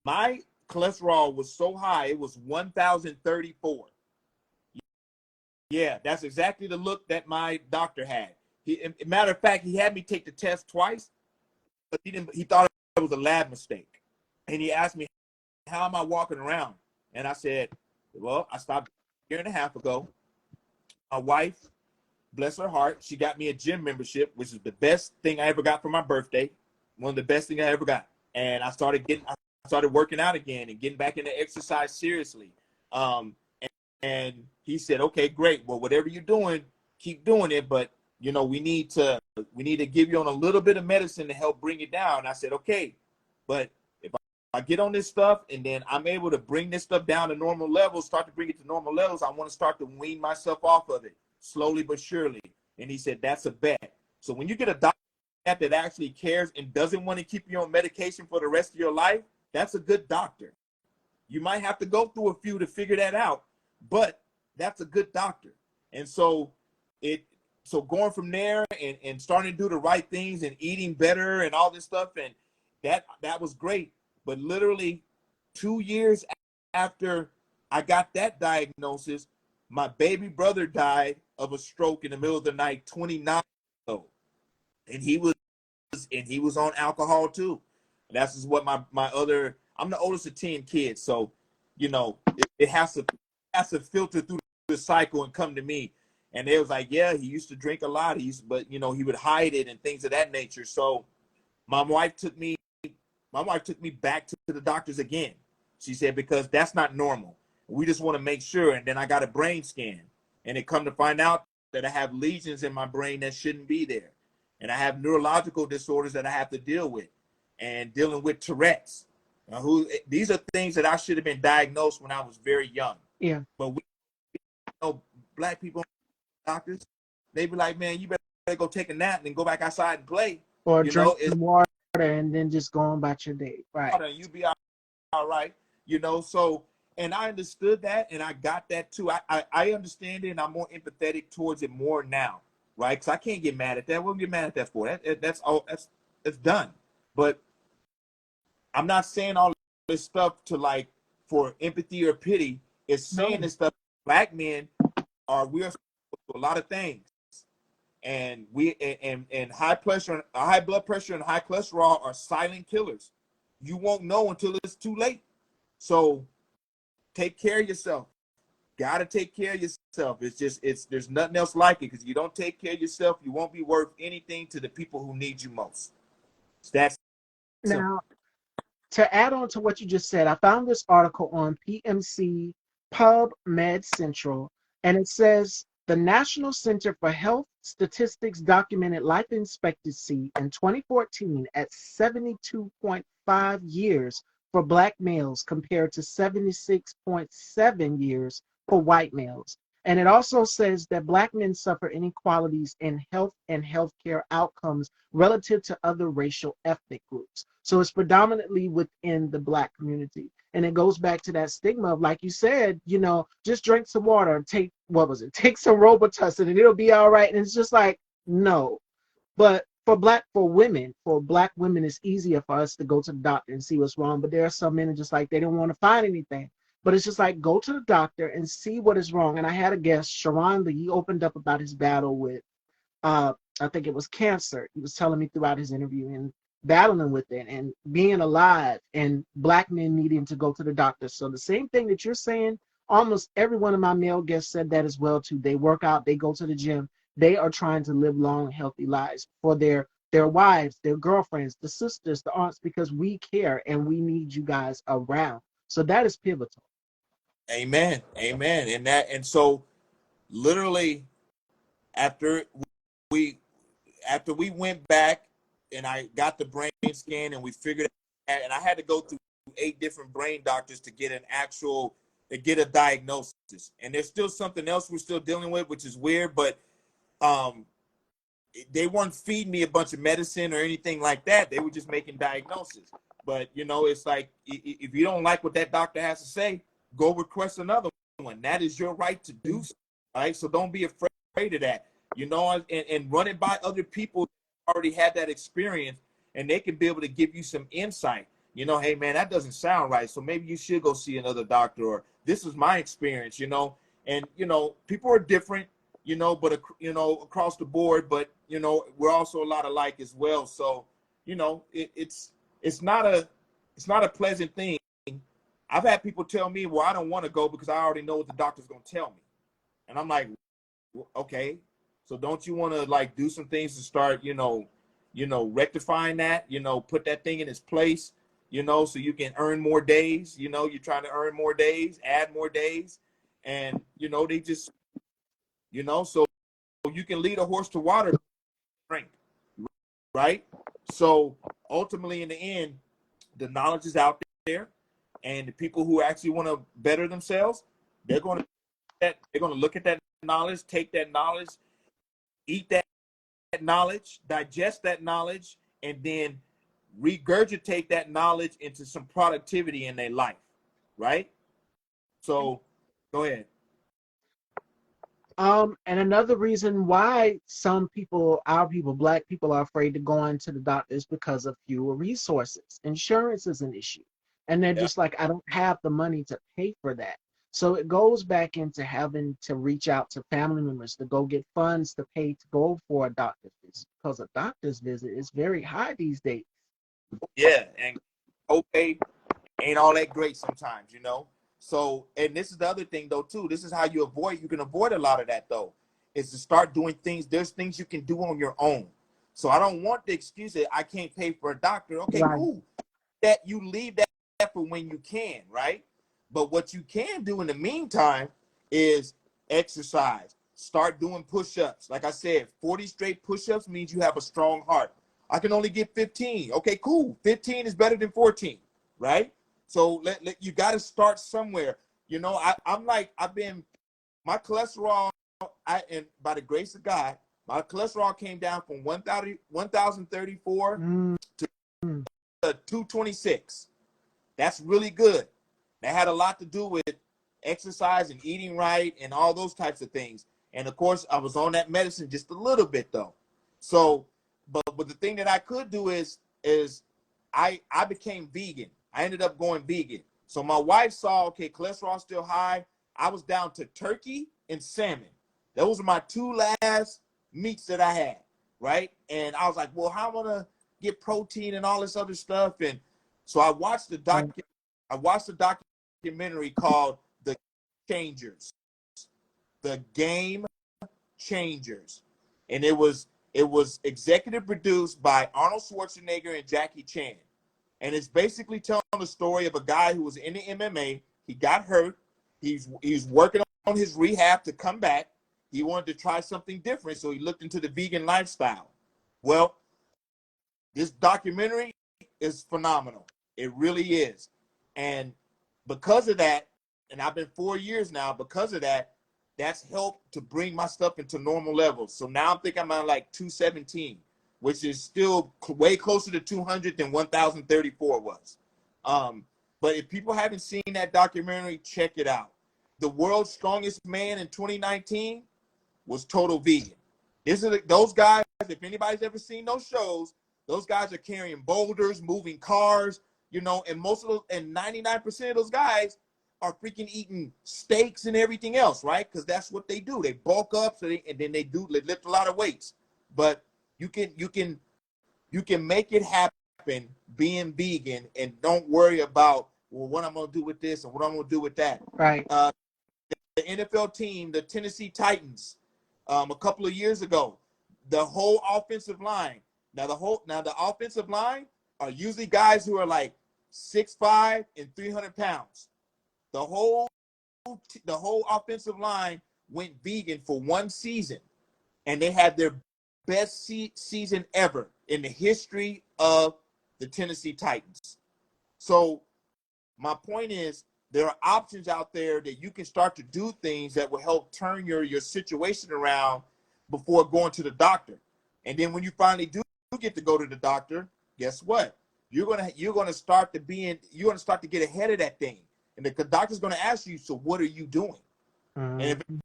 my cholesterol was so high, it was 1,034. Yeah, that's exactly the look that my doctor had. Matter of fact, he had me take the test twice, but he thought it was a lab mistake. And he asked me, how am I walking around? And I said, well, I stopped a year and a half ago. My wife, bless her heart, she got me a gym membership, which is the best thing I ever got for my birthday. One of the best things I ever got. And I started working out again and getting back into exercise seriously. And he said, okay, great. Well, whatever you're doing, keep doing it. But, we need to give you on a little bit of medicine to help bring it down. I said, okay, but if I get on this stuff and then I'm able to bring this stuff down to normal levels, start to bring it to normal levels, I want to start to wean myself off of it slowly but surely. And he said, that's a bet. So when you get a doctor that actually cares and doesn't want to keep you on medication for the rest of your life, that's a good doctor. You might have to go through a few to figure that out, but that's a good doctor. And so going from there and starting to do the right things and eating better and all this stuff, and that was great. But literally 2 years after I got that diagnosis, my baby brother died of a stroke in the middle of the night, 29 years old. And he was on alcohol too. And that's just what I'm the oldest of 10 kids. So, it has to filter through the cycle and come to me. And they was like, yeah, he used to drink a lot. But he would hide it and things of that nature. So my wife took me back to the doctors again. She said, because that's not normal. We just want to make sure. And then I got a brain scan, and it come to find out that I have lesions in my brain that shouldn't be there. And I have neurological disorders that I have to deal with, and dealing with Tourette's. These are things that I should have been diagnosed when I was very young. Yeah. But black people, doctors, they be like, man, you better go take a nap and then go back outside and play. Or drink some water and then just go on about your day. Right. And you be all right. So, and I understood that, and I got that too. I understand it, and I'm more empathetic towards it more now, right? Because I can't get mad at that. We'll get mad at that for that's all. That's done. But I'm not saying all this stuff for empathy or pity. It's saying this stuff. Black men we're exposed to a lot of things, and high blood pressure and high cholesterol are silent killers. You won't know until it's too late. So take care of yourself. Gotta take care of yourself. There's nothing else like it, because you don't take care of yourself, you won't be worth anything to the people who need you most. That's now. To add on to what you just said, I found this article on PMC PubMed Central, and it says the National Center for Health Statistics documented life expectancy in 2014 at 72.5 years for Black males compared to 76.7 years for white males. And it also says that Black men suffer inequalities in health and healthcare outcomes relative to other racial ethnic groups. So it's predominantly within the Black community. And it goes back to that stigma of, like you said, just drink some water, take some Robitussin and it'll be all right. And it's just like, no. But for Black women, it's easier for us to go to the doctor and see what's wrong. But there are some men just like, they don't want to find anything. But it's just like, go to the doctor and see what is wrong. And I had a guest, Sharon Lee, he opened up about his battle with, I think it was cancer. He was telling me throughout his interview and battling with it and being alive, and Black men needing to go to the doctor. So the same thing that you're saying, almost every one of my male guests said that as well too. They work out, they go to the gym. They are trying to live long, healthy lives for their wives, their girlfriends, the sisters, the aunts, because we care and we need you guys around. So that is pivotal. Amen. And so literally after we went back and I got the brain scan and we figured it out, and I had to go through 8 different brain doctors to get a diagnosis. And there's still something else we're still dealing with, which is weird, but they weren't feeding me a bunch of medicine or anything like that. They were just making diagnoses. But it's like if you don't like what that doctor has to say, go request another one. That is your right to do so, right? So don't be afraid of that, and run it by other people who already had that experience, and they can be able to give you some insight. Hey man, that doesn't sound right. So maybe you should go see another doctor, or this is my experience, and people are different, but across the board, but we're also a lot alike as well. So, it's not a pleasant thing. I've had people tell me, well, I don't want to go because I already know what the doctor's going to tell me. And I'm like, okay, so don't you want to like do some things to start, rectifying that, put that thing in its place, so you can earn more days, you're trying to earn more days, add more days. And, they just, so you can lead a horse to water, drink, right? So ultimately in the end, the knowledge is out there, and the people who actually want to better themselves, they're going to look at that knowledge, take that knowledge, eat that knowledge, digest that knowledge, and then regurgitate that knowledge into some productivity in their life, right? So go ahead. And another reason why some people, our people, black people, are afraid to go into the doctor is because of fewer resources. Insurance is an issue. And they're Yeah. just like, I don't have the money to pay for that. So it goes back into having to reach out to family members to go get funds to pay to go for a doctor's visit, because a doctor's visit is very high these days. Yeah, and okay, ain't all that great sometimes, So, and this is the other thing though too. This is how you can avoid a lot of that though, is to start doing things. There's things you can do on your own. So I don't want the excuse that I can't pay for a doctor. Okay, Right. cool. That you leave that for when you can, right? But what you can do in the meantime is exercise. Start doing push-ups. Like I said, 40 straight push-ups means you have a strong heart. I can only get 15. Okay, cool. 15 is better than 14, right? So you got to start somewhere. My cholesterol, and by the grace of God, my cholesterol came down from 1,034 Mm. to 226. That's really good. That had a lot to do with exercise and eating right and all those types of things. And of course, I was on that medicine just a little bit though. So, but the thing that I could do is I became vegan. I ended up going vegan. So my wife saw, okay, cholesterol still high. I was down to turkey and salmon. Those were my two last meats that I had, right? And I was like, well, how am I gonna get protein and all this other stuff? And so I watched the documentary called The Changers, The Game Changers, and it was executive produced by Arnold Schwarzenegger and Jackie Chan, and it's basically telling the story of a guy who was in the MMA. He got hurt. He's working on his rehab to come back. He wanted to try something different, so he looked into the vegan lifestyle. Well, this documentary is phenomenal. It really is. And because of that, and I've been 4 years now, because of that, that's helped to bring my stuff into normal levels. So now I'm thinking I'm at like 217, which is still way closer to 200 than 1,034 was. But if people haven't seen that documentary, check it out. The world's strongest man in 2019 was total vegan. Those guys, if anybody's ever seen those shows, those guys are carrying boulders, moving cars, and most of those, and 99% of those guys are freaking eating steaks and everything else, right? Because that's what they do. They bulk up, and then they lift a lot of weights. But you can make it happen being vegan, and don't worry about, well, what I'm gonna do with this and what I'm gonna do with that. Right. The NFL team, the Tennessee Titans, a couple of years ago, the whole offensive line. Now the offensive line are usually guys who are like 6'5" and 300 pounds. The whole offensive line went vegan for one season, and they had their best season ever in the history of the Tennessee Titans. So my point is, there are options out there that you can start to do things that will help turn your situation around before going to the doctor. And then when you finally do get to go to the doctor, guess what? you're gonna start to get ahead of that thing, and the doctor's gonna ask you, so what are you doing? And if Mm.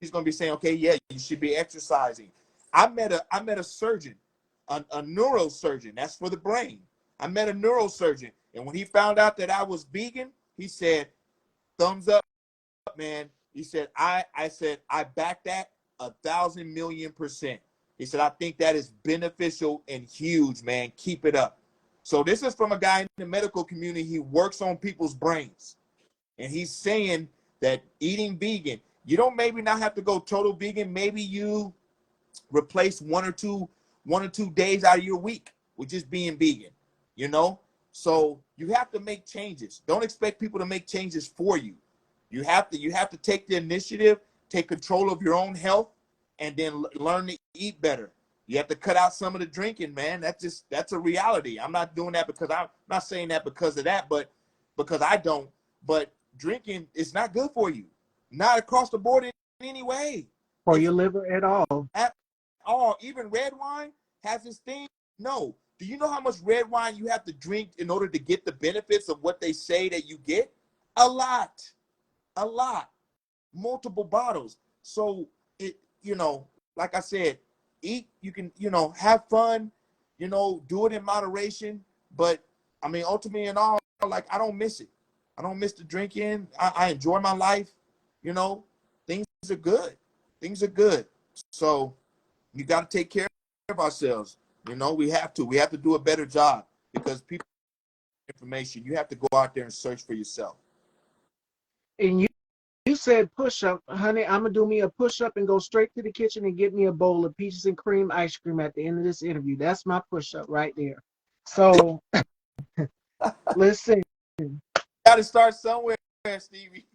he's gonna be saying, okay, yeah, you should be exercising. I met a surgeon, a neurosurgeon. That's for the brain. I met a neurosurgeon, and when he found out that I was vegan, he said, thumbs up, man. He said, I back that 1,000,000,000%. He said, I think that is beneficial and huge, man. Keep it up. So this is from a guy in the medical community. He works on people's brains. And he's saying that eating vegan, you don't maybe not have to go total vegan. Maybe you replace one or two days out of your week with just being vegan, you know? So you have to make changes. Don't expect people to make changes for you. You have to take the initiative, take control of your own health, and then learn to eat better. You have to cut out some of the drinking, man. That's a reality. I'm not doing that because I'm not saying that because of that, but because I don't. But drinking is not good for you, not across the board in any way. For It's your liver at all. at all. Even red wine has this thing. No. Do you know how much red wine you have to drink in order to get the benefits of what they say that you get? A lot. A lot. Multiple bottles. So like I said, eat, you can, have fun, do it in moderation. But I mean, ultimately and all, like, I don't miss it. I don't miss the drinking. I enjoy my life. Things are good. Things are good. So you got to take care of ourselves. We have to do a better job, because people information, you have to go out there and search for yourself. And you said push up, honey. I'm gonna do me a push up and go straight to the kitchen and get me a bowl of peaches and cream ice cream at the end of this interview. That's my push up right there. So listen, Got to start somewhere, Stevie.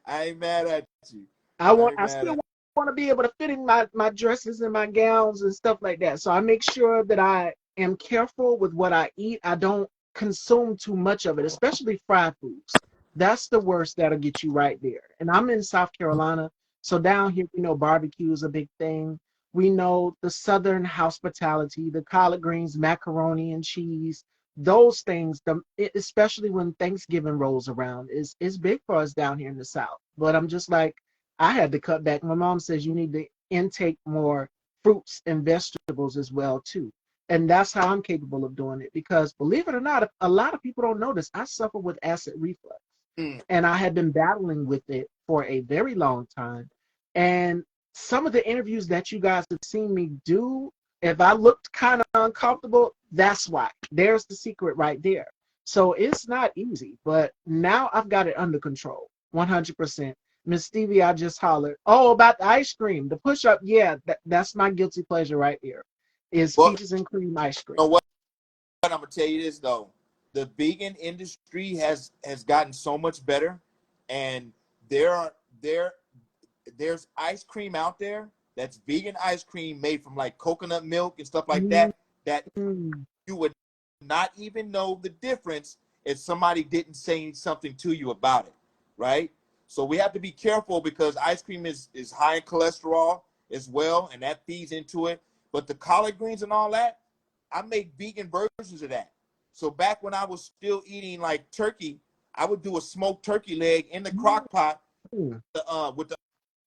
I ain't mad at you. I ain't I mad still at want to be able to fit in my dresses and my gowns and stuff like that. So I make sure that I am careful with what I eat. I don't consume too much of it, especially fried foods. That's the worst. That'll get you right there. And I'm in South Carolina, so down here, barbecue is a big thing. We know the Southern hospitality, the collard greens, macaroni and cheese, those things, especially when Thanksgiving rolls around, is big for us down here in the South. But I'm just like, I had to cut back. My mom says you need to intake more fruits and vegetables as well too. And that's how I'm capable of doing it, because believe it or not, a lot of people don't know this. I suffer with acid reflux, Mm. and I had been battling with it for a very long time. And some of the interviews that you guys have seen me do, if I looked kind of uncomfortable, that's why. There's the secret right there. So it's not easy, but now I've got it under control, 100%. Miss Stevie, I just hollered. Oh, about the ice cream, the push up. Yeah, that's my guilty pleasure right there. Is Well, peaches and cream ice you cream. know what? I'm gonna tell you this though. The vegan industry has gotten so much better, and there are there there's ice cream out there that's vegan ice cream made from like coconut milk and stuff like Mm. that you would not even know the difference if somebody didn't say something to you about it, right? So we have to be careful, because ice cream is high in cholesterol as well, and that feeds into it. But the collard greens and all that, I make vegan versions of that. So back when I was still eating like turkey, I would do a smoked turkey leg in the crock pot, Mm. with the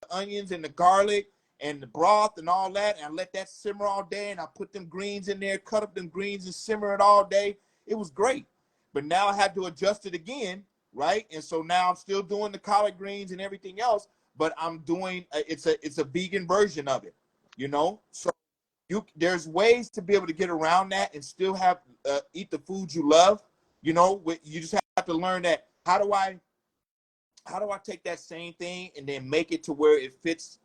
onions and the garlic and the broth and all that, and I let that simmer all day, and I put them greens in there, cut up them greens and simmer it all day. It was great. But now I had to adjust it again, right? And so now I'm still doing the collard greens and everything else, but I'm doing it's a vegan version of it, So there's ways to be able to get around that and still have eat the food you love. You just have to learn that, how do I take that same thing and then make it to where it fits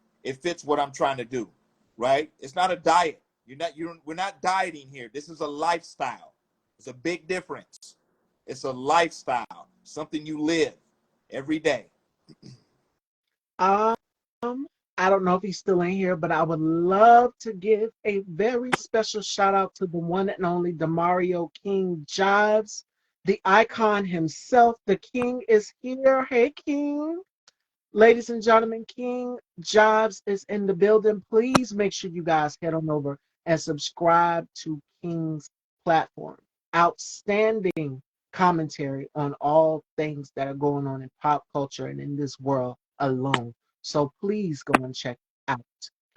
what I'm trying to do, right? It's not a diet. We're not dieting here. This is a lifestyle. It's a big difference. It's a lifestyle, something you live every day. Um, I don't know if he's still in here, but I would love to give a very special shout out to the one and only Demario King Jives, the icon himself. The King is here. Hey, King. Ladies and gentlemen, King Jives is in the building. Please make sure you guys head on over and subscribe to King's platform. Outstanding commentary on all things that are going on in pop culture and in this world alone. So please go and check out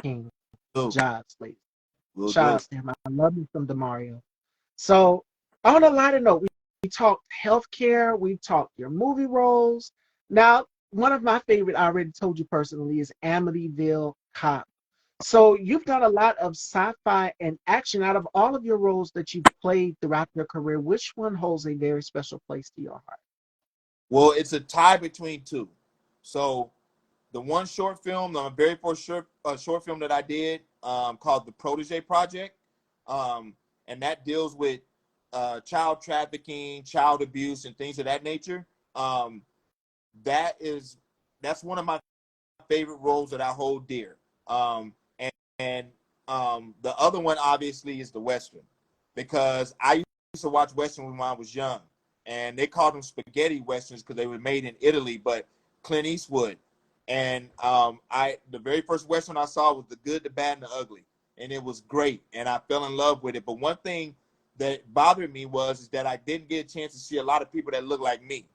King Do. Jobs, ladies. Will Shout do. out to him. I love me some Demario. So on a lighter note, we talked healthcare, we talked your movie roles. Now, one of my favorite, I already told you personally, is Amityville Cop. So you've done a lot of sci-fi and action. Out of all of your roles that you've played throughout your career, which one holds a very special place to your heart? Well, it's a tie between two. So the one short film, the very first short film that I did, called The Protege Project, and that deals with child trafficking, child abuse, and things of that nature. Um, that is that's one of my favorite roles that I hold dear. And the other one obviously is the Western, because I used to watch Western when I was young, and they called them spaghetti Westerns because they were made in Italy, but Clint Eastwood. And the very first Western I saw was The Good, the Bad, and the Ugly, and it was great, and I fell in love with it. But one thing that bothered me is that I didn't get a chance to see a lot of people that look like me,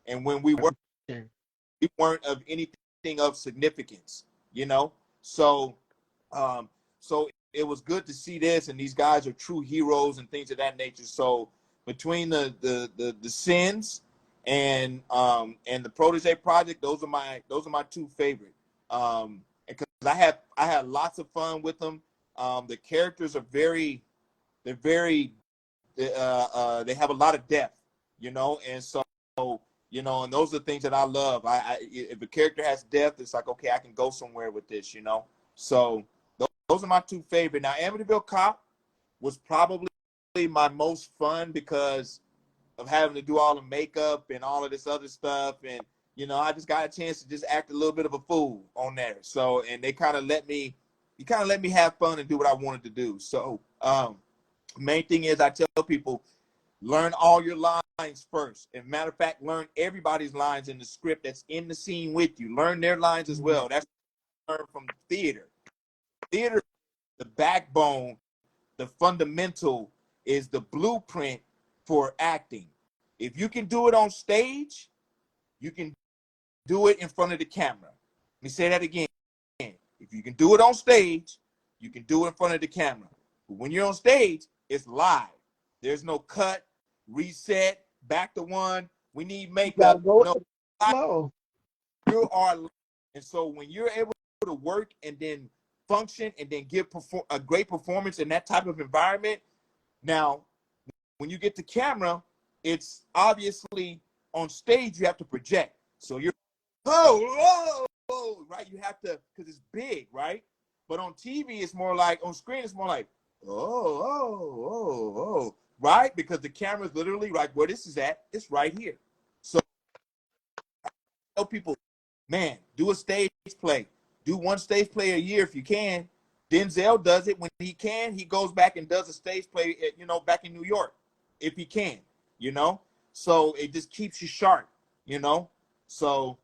and when we weren't of anything of significance, you know. So, um, so it was good to see this, and these guys are true heroes and things of that nature. So between the Sins and the Protege Project, those are my two favorite. Because I had lots of fun with them. The characters are they're very they have a lot of depth, you know, and so and those are the things that I love. If a character has depth, it's like, okay, I can go somewhere with this, you know. So those are my two favorite. Now, Amityville Cop was probably my most fun because of having to do all the makeup and all of this other stuff, and I just got a chance to just act a little bit of a fool on there. So, and they kind of let me have fun and do what I wanted to do. So, main thing is I tell people, learn all your lines first. As a matter of fact, learn everybody's lines in the script that's in the scene with you. Learn their lines as well. That's learned from theater. Theater, the backbone, the fundamental is the blueprint for acting. If you can do it on stage, you can do it in front of the camera. Let me say that again. If you can do it on stage, you can do it in front of the camera. But when you're on stage, it's live. There's no cut, reset, back to one. We need You gotta makeup. go No, slow. you are. And so when you're able to work and then function and then give a great performance in that type of environment, now when you get to camera, it's obviously on stage you have to project. So you're right. You have to, because it's big, right? But on TV, it's more like, on screen, it's more like right? Because the camera's literally right where this is at. It's right here. So I tell people, man, do a stage play. Do one stage play a year if you can. Denzel does it when he can. He goes back and does a stage play, back in New York, if he can, you know. So it just keeps you sharp, you know. So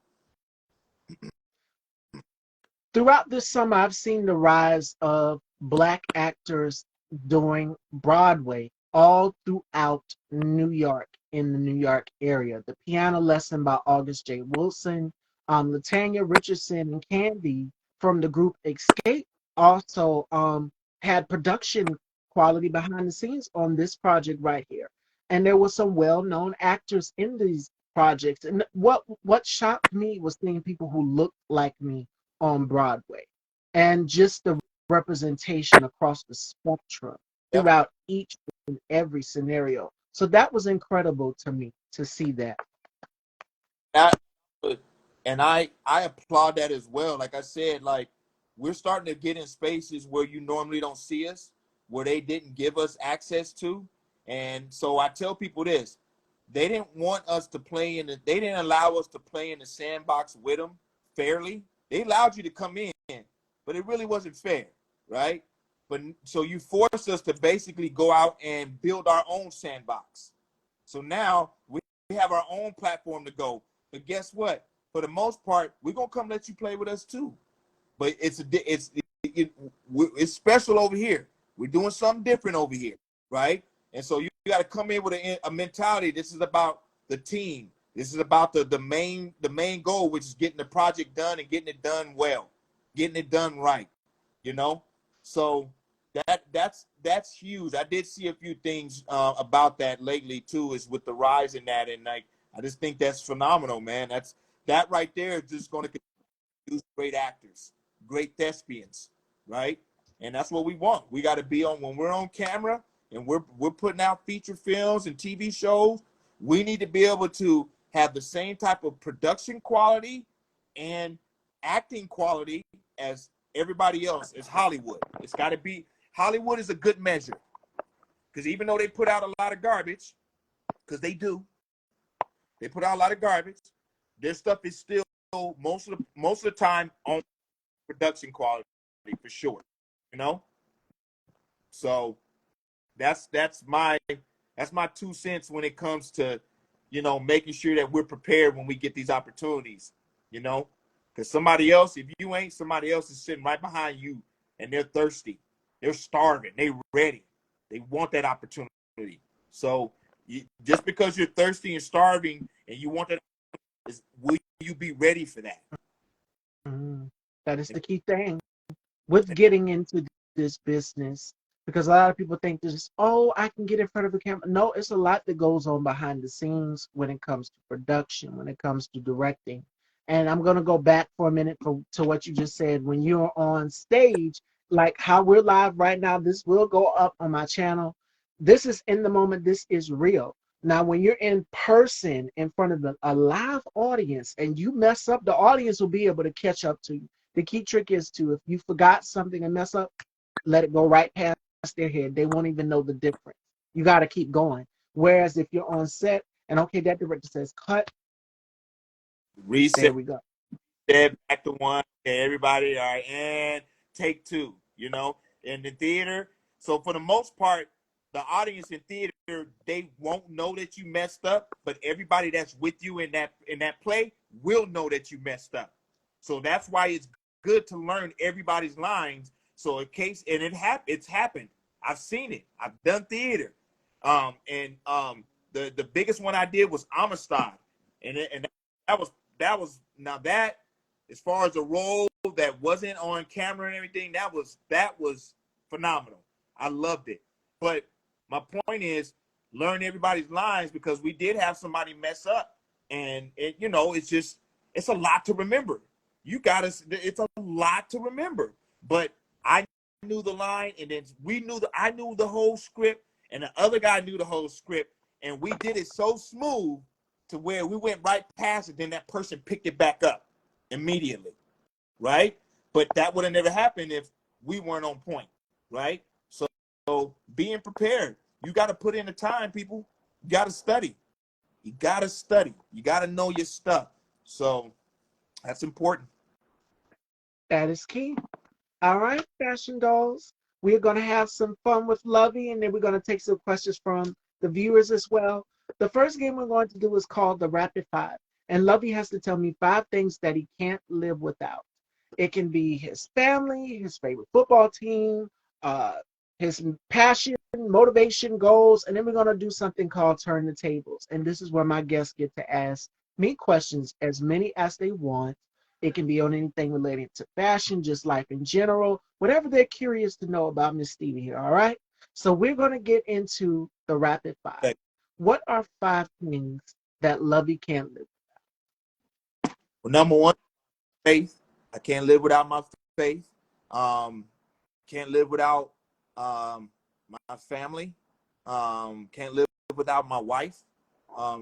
Throughout this summer, I've seen the rise of Black actors doing Broadway all throughout New York, in the New York area. The Piano Lesson by August J. Wilson, Latanya Richardson, and Candy from the group Escape also had production quality behind the scenes on this project right here. And there were some well-known actors in these projects. And what shocked me was seeing people who looked like me on Broadway, and just the representation across the spectrum yep. throughout each and every scenario. So that was incredible to me to see that. That, and I applaud that as well. Like I said, like, we're starting to get in spaces where you normally don't see us, where they didn't give us access to. And so I tell people this: they didn't want us to play they didn't allow us to play in the sandbox with them fairly. They allowed you to come in, but it really wasn't fair, right? But so you forced us to basically go out and build our own sandbox. So now we have our own platform to go. But guess what? For the most part, we're gonna come let you play with us too. But it's special over here. We're doing something different over here, right? And so you got to come in with a mentality. This is about the team. This is about the main goal, which is getting the project done and getting it done well, getting it done right. You know, so that's huge. I did see a few things about that lately too, is with the rise in that, and like I just think that's phenomenal, man. That right there is just going to produce great actors, great thespians, right? And that's what we want. We got to be on when we're on camera and we're putting out feature films and TV shows. We need to be able to have the same type of production quality and acting quality as everybody else, as Hollywood. It's got to be. Hollywood is a good measure, because even though they put out a lot of garbage, because they put out a lot of garbage, their stuff is still most of the time on production quality for sure. You know, so that's my 2 cents when it comes to, you know, making sure that we're prepared when we get these opportunities. You know, because somebody else, if you ain't, somebody else is sitting right behind you, and they're thirsty, they're starving, they're ready, they want that opportunity. So just because you're thirsty and starving and you want that, will you be ready for that? Mhm. That is the key thing with getting into this business, because a lot of people think this, oh, I can get in front of a camera. No, it's a lot that goes on behind the scenes when it comes to production, when it comes to directing. And I'm going to go back for a minute to what you just said. When you're on stage, like how we're live right now, this will go up on my channel. This is in the moment, this is real. Now, when you're in person in front of a live audience and you mess up, the audience will be able to catch up to you. The key trick is to, if you forgot something and mess up, let it go right past their head. They won't even know the difference. You got to keep going. Whereas if you're on set and okay, that director says cut, there Reset, we go. back to one. Okay, everybody, all right, and take two. You know, in the theater. So for the most part, the audience in theater, they won't know that you messed up, but everybody that's with you in that play will know that you messed up. So that's why it's good to learn everybody's lines. So in case, and it's happened. I've seen it. I've done theater. And the biggest one I did was Amistad, and that was now that, as far as a role that wasn't on camera and everything, that was phenomenal. I loved it. But my point is, learn everybody's lines, because we did have somebody mess up, and it's a lot to remember. It's a lot to remember. But I knew the line, and then I knew the whole script, and the other guy knew the whole script, and we did it so smooth to where we went right past it. Then that person picked it back up immediately, right? But that would have never happened if we weren't on point, right? So being prepared, you got to put in the time, people. You got to study. You got to study. You got to know your stuff. So that's important. That is key. All right, fashion dolls. We're going to have some fun with Lovey, and then we're going to take some questions from the viewers as well. The first game we're going to do is called the Rapid Five. And Lovey has to tell me 5 things that he can't live without. It can be his family, his favorite football team, uh, his passion, motivation, goals, and then we're going to do something called Turn the Tables. And this is where my guests get to ask me questions, as many as they want. It can be on anything related to fashion, just life in general, whatever they're curious to know about Miss Stevie here, all right? So we're going to get into the rapid five. Okay. What are 5 things that Lovey can't live? Well, number one, faith. I can't live without my faith. Can't live without my family. Can't live without my wife.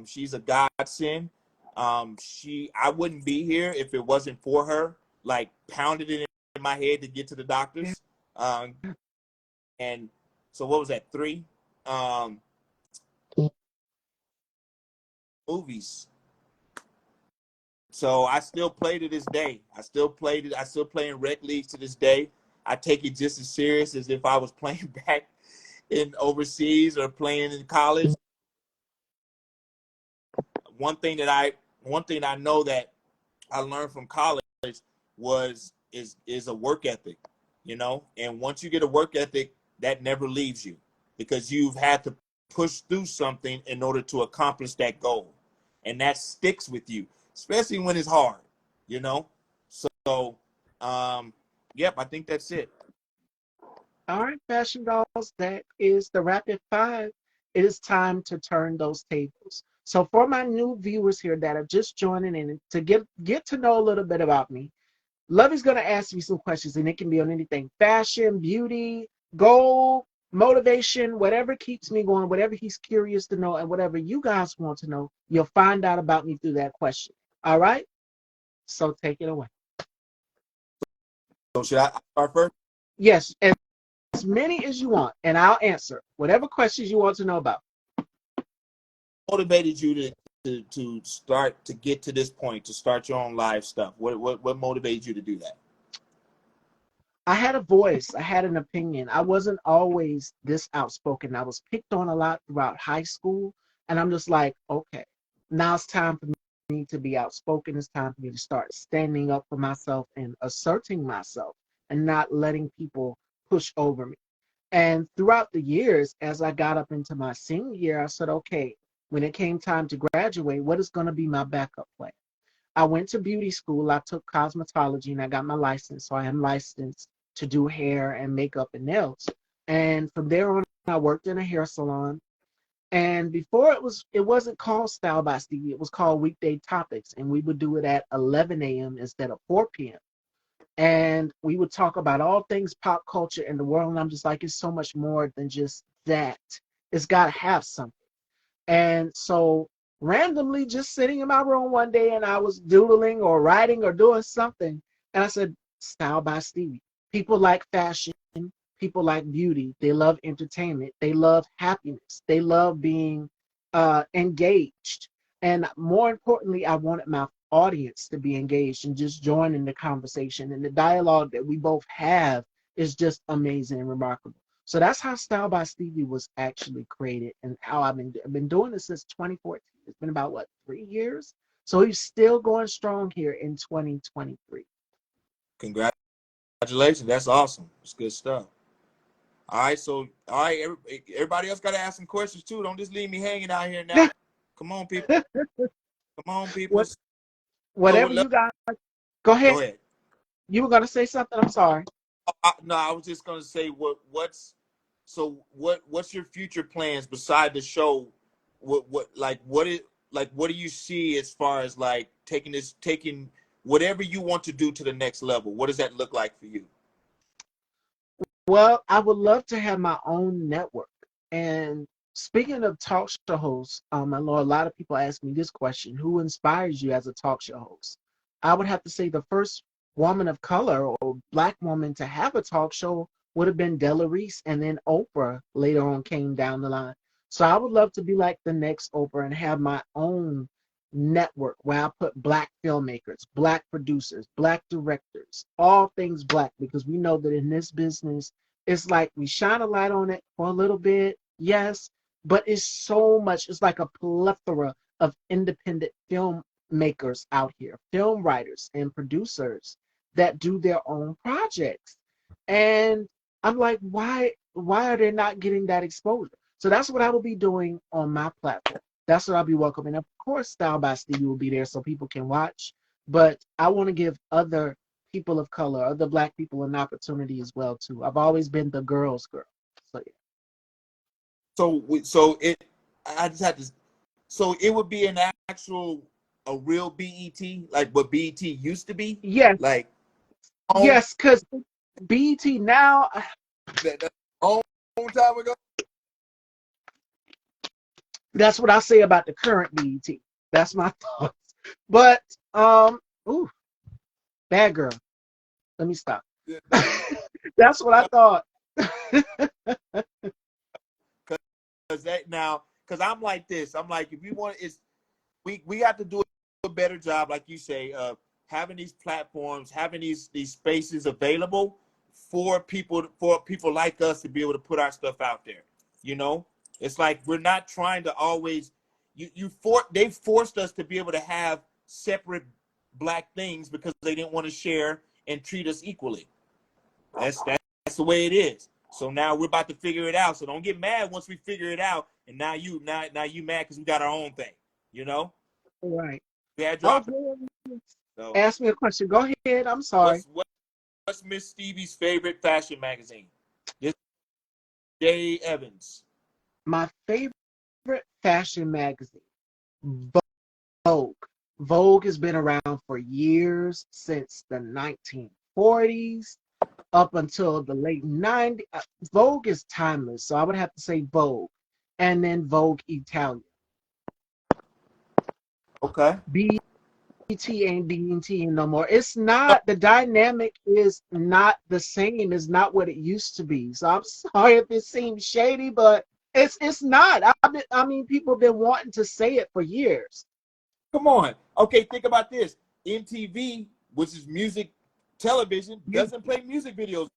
She's a godsend. I wouldn't be here if it wasn't for her. Like, pounded it in my head to get to the doctors. Um, and so what was that? 3 um, movies. So I still play to this day. I still play in rec leagues to this day. I take it just as serious as if I was playing back in overseas or playing in college. One thing I know that I learned from college is a work ethic, you know. And once you get a work ethic, that never leaves you, because you've had to push through something in order to accomplish that goal. And that sticks with you, especially when it's hard, you know? So, yep, I think that's it. All right, fashion dolls, that is the rapid five. It is time to turn those tables. So for my new viewers here that are just joining in to get to know a little bit about me, Lovey's gonna ask me some questions, and it can be on anything: fashion, beauty, goal, motivation, whatever keeps me going, whatever he's curious to know, and whatever you guys want to know, you'll find out about me through that question. All right? So take it away. So should I start first? Yes, as many as you want, and I'll answer whatever questions you want to know about. Motivated you to start to get to this point, to start your own live stuff? What motivated you to do that? I had a voice, I had an opinion. I wasn't always this outspoken. I was picked on a lot throughout high school, and I'm just like, okay, now it's time for me to be outspoken. It's time for me to start standing up for myself and asserting myself and not letting people push over me. And throughout the years, as I got up into my senior year, I said, okay, when it came time to graduate, what is going to be my backup plan? I went to beauty school. I took cosmetology and I got my license. So I am licensed to do hair and makeup and nails. And from there on, I worked in a hair salon. And before it wasn't called Style by Stevie. It was called Weekday Topics. And we would do it at 11 a.m. instead of 4 p.m. And we would talk about all things pop culture in the world. And I'm just like, it's so much more than just that. It's got to have something. And so randomly just sitting in my room one day and I was doodling or writing or doing something. And I said, Style by Stevie. People like fashion. People like beauty. They love entertainment. They love happiness. They love being engaged. And more importantly, I wanted my audience to be engaged and just join in the conversation. And the dialogue that we both have is just amazing and remarkable. So that's how Style by Stevie was actually created, and how I've been doing this since 2014. It's been about what, 3 years? So he's still going strong here in 2023. Congratulations, that's awesome. It's good stuff. All right, so all right, everybody else got to ask some questions too. Don't just leave me hanging out here now. Come on, people. Come on, people. What, whatever you got, go ahead. Go ahead. You were gonna say something. I'm sorry. No, I was just gonna say what's your future plans beside the show? What do you see as far as like taking whatever you want to do to the next level? What does that look like for you? Well, I would love to have my own network. And speaking of talk show hosts, I know a lot of people ask me this question: who inspires you as a talk show host? I would have to say the first woman of color or black woman to have a talk show would have been Della Reese, and then Oprah later on came down the line. So I would love to be like the next Oprah and have my own network where I put black filmmakers, black producers, black directors, all things black, because we know that in this business, it's like we shine a light on it for a little bit, yes, but it's so much, it's like a plethora of independent filmmakers out here, film writers and producers that do their own projects. And I'm like, why are they not getting that exposure? So that's what I will be doing on my platform. That's what I'll be welcoming. Of course, Style by Stevie will be there so people can watch, but I want to give other people of color, other black people, an opportunity as well too. I've always been the girl's girl. So yeah. So I just had to. So it would be an actual, a real BET, like what BET used to be, Yes, like yes, because BET now, that long time ago. that's what I say about the current BET. That's my thoughts. But ooh, bad girl. Let me stop. That's what I thought. Because I'm like this. I'm like, if you want, it's we have to do a better job, like you say, of having these platforms, having these spaces available for people like us to be able to put our stuff out there. You know, it's like we're not trying to always. They forced us to be able to have separate black things because they didn't want to share and treat us equally. That's the way it is. So now we're about to figure it out. So don't get mad once we figure it out and now you mad because we got our own thing. You know, Right. we had Oh, drop it. So ask me a question. Go ahead. I'm sorry. what's Miss Stevie's favorite fashion magazine? This Jay Evans. My favorite fashion magazine, Vogue. Vogue has been around for years, since the 1940s up until the late 90s. Vogue is timeless, so I would have to say Vogue. And then Vogue Italia. Okay. BT ain't BT no more. It's not, the dynamic is not the same. It's not what it used to be. So I'm sorry if it seems shady, but it's not. I mean, people have been wanting to say it for years. Come on. Okay, think about this. MTV, which is music television, doesn't play music videos,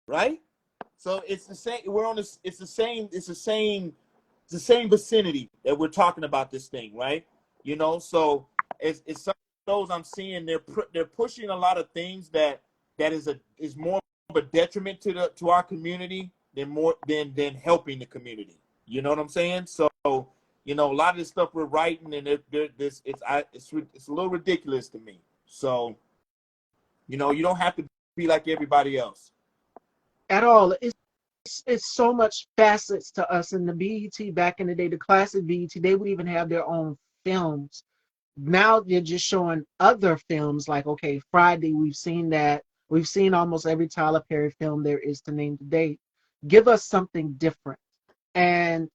right? So it's the same. We're on this. It's the same vicinity that we're talking about this thing, right? You know, so it's some of those I'm seeing. They're pushing a lot of things that is more of a detriment to our community than helping the community. You know what I'm saying? So you know, a lot of this stuff we're writing, and it's a little ridiculous to me. So you know, you don't have to be like everybody else. At all. It's so much facets to us. In the BET back in the day, the classic BET, they would even have their own films. Now they're just showing other films, like, okay, Friday, we've seen that. We've seen almost every Tyler Perry film there is to name today. Give us something different. And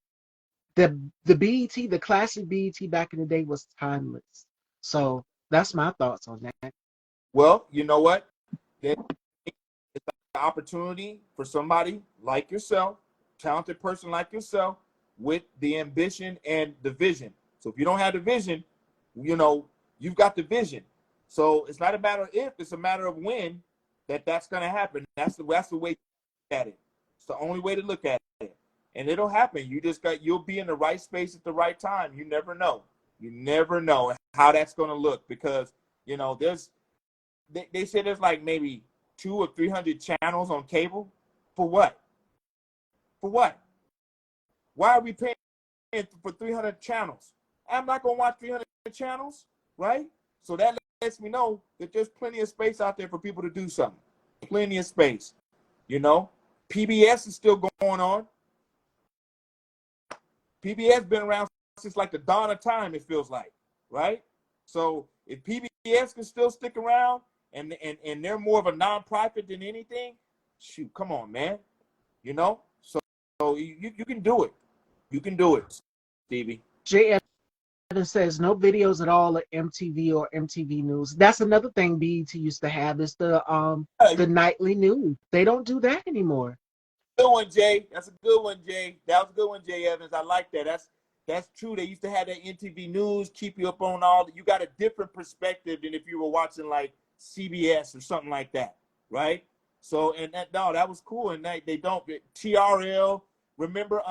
the BET, the classic BET back in the day was timeless. So that's my thoughts on that. Well, you know what? It's an opportunity for somebody like yourself, talented person like yourself, with the ambition and the vision. So if you don't have the vision, you know, you've got the vision. So it's not a matter of if, it's a matter of when that's going to happen. That's the way to look at it. It's the only way to look at it. And it'll happen. You'll be in the right space at the right time. You never know. You never know how that's going to look, because, you know, they say there's like maybe 200 or 300 channels on cable. For what? For what? Why are we paying for 300 channels? I'm not going to watch 300 channels, right? So that lets me know that there's plenty of space out there for people to do something. Plenty of space, you know? PBS is still going on. PBS been around since like the dawn of time, it feels like, right? So if PBS can still stick around, and they're more of a nonprofit than anything, shoot, come on, man. You know? So you can do it. You can do it, Stevie. Jay Evans says no videos at all at MTV or MTV News. That's another thing BET used to have, is the nightly news. They don't do that anymore. Good one, Jay. That's a good one, Jay. That was a good one, Jay Evans. I like that. That's true. They used to have that MTV News, keep you up on all. You got a different perspective than if you were watching like CBS or something like that, right? So, and that was cool. And they don't TRL. Remember,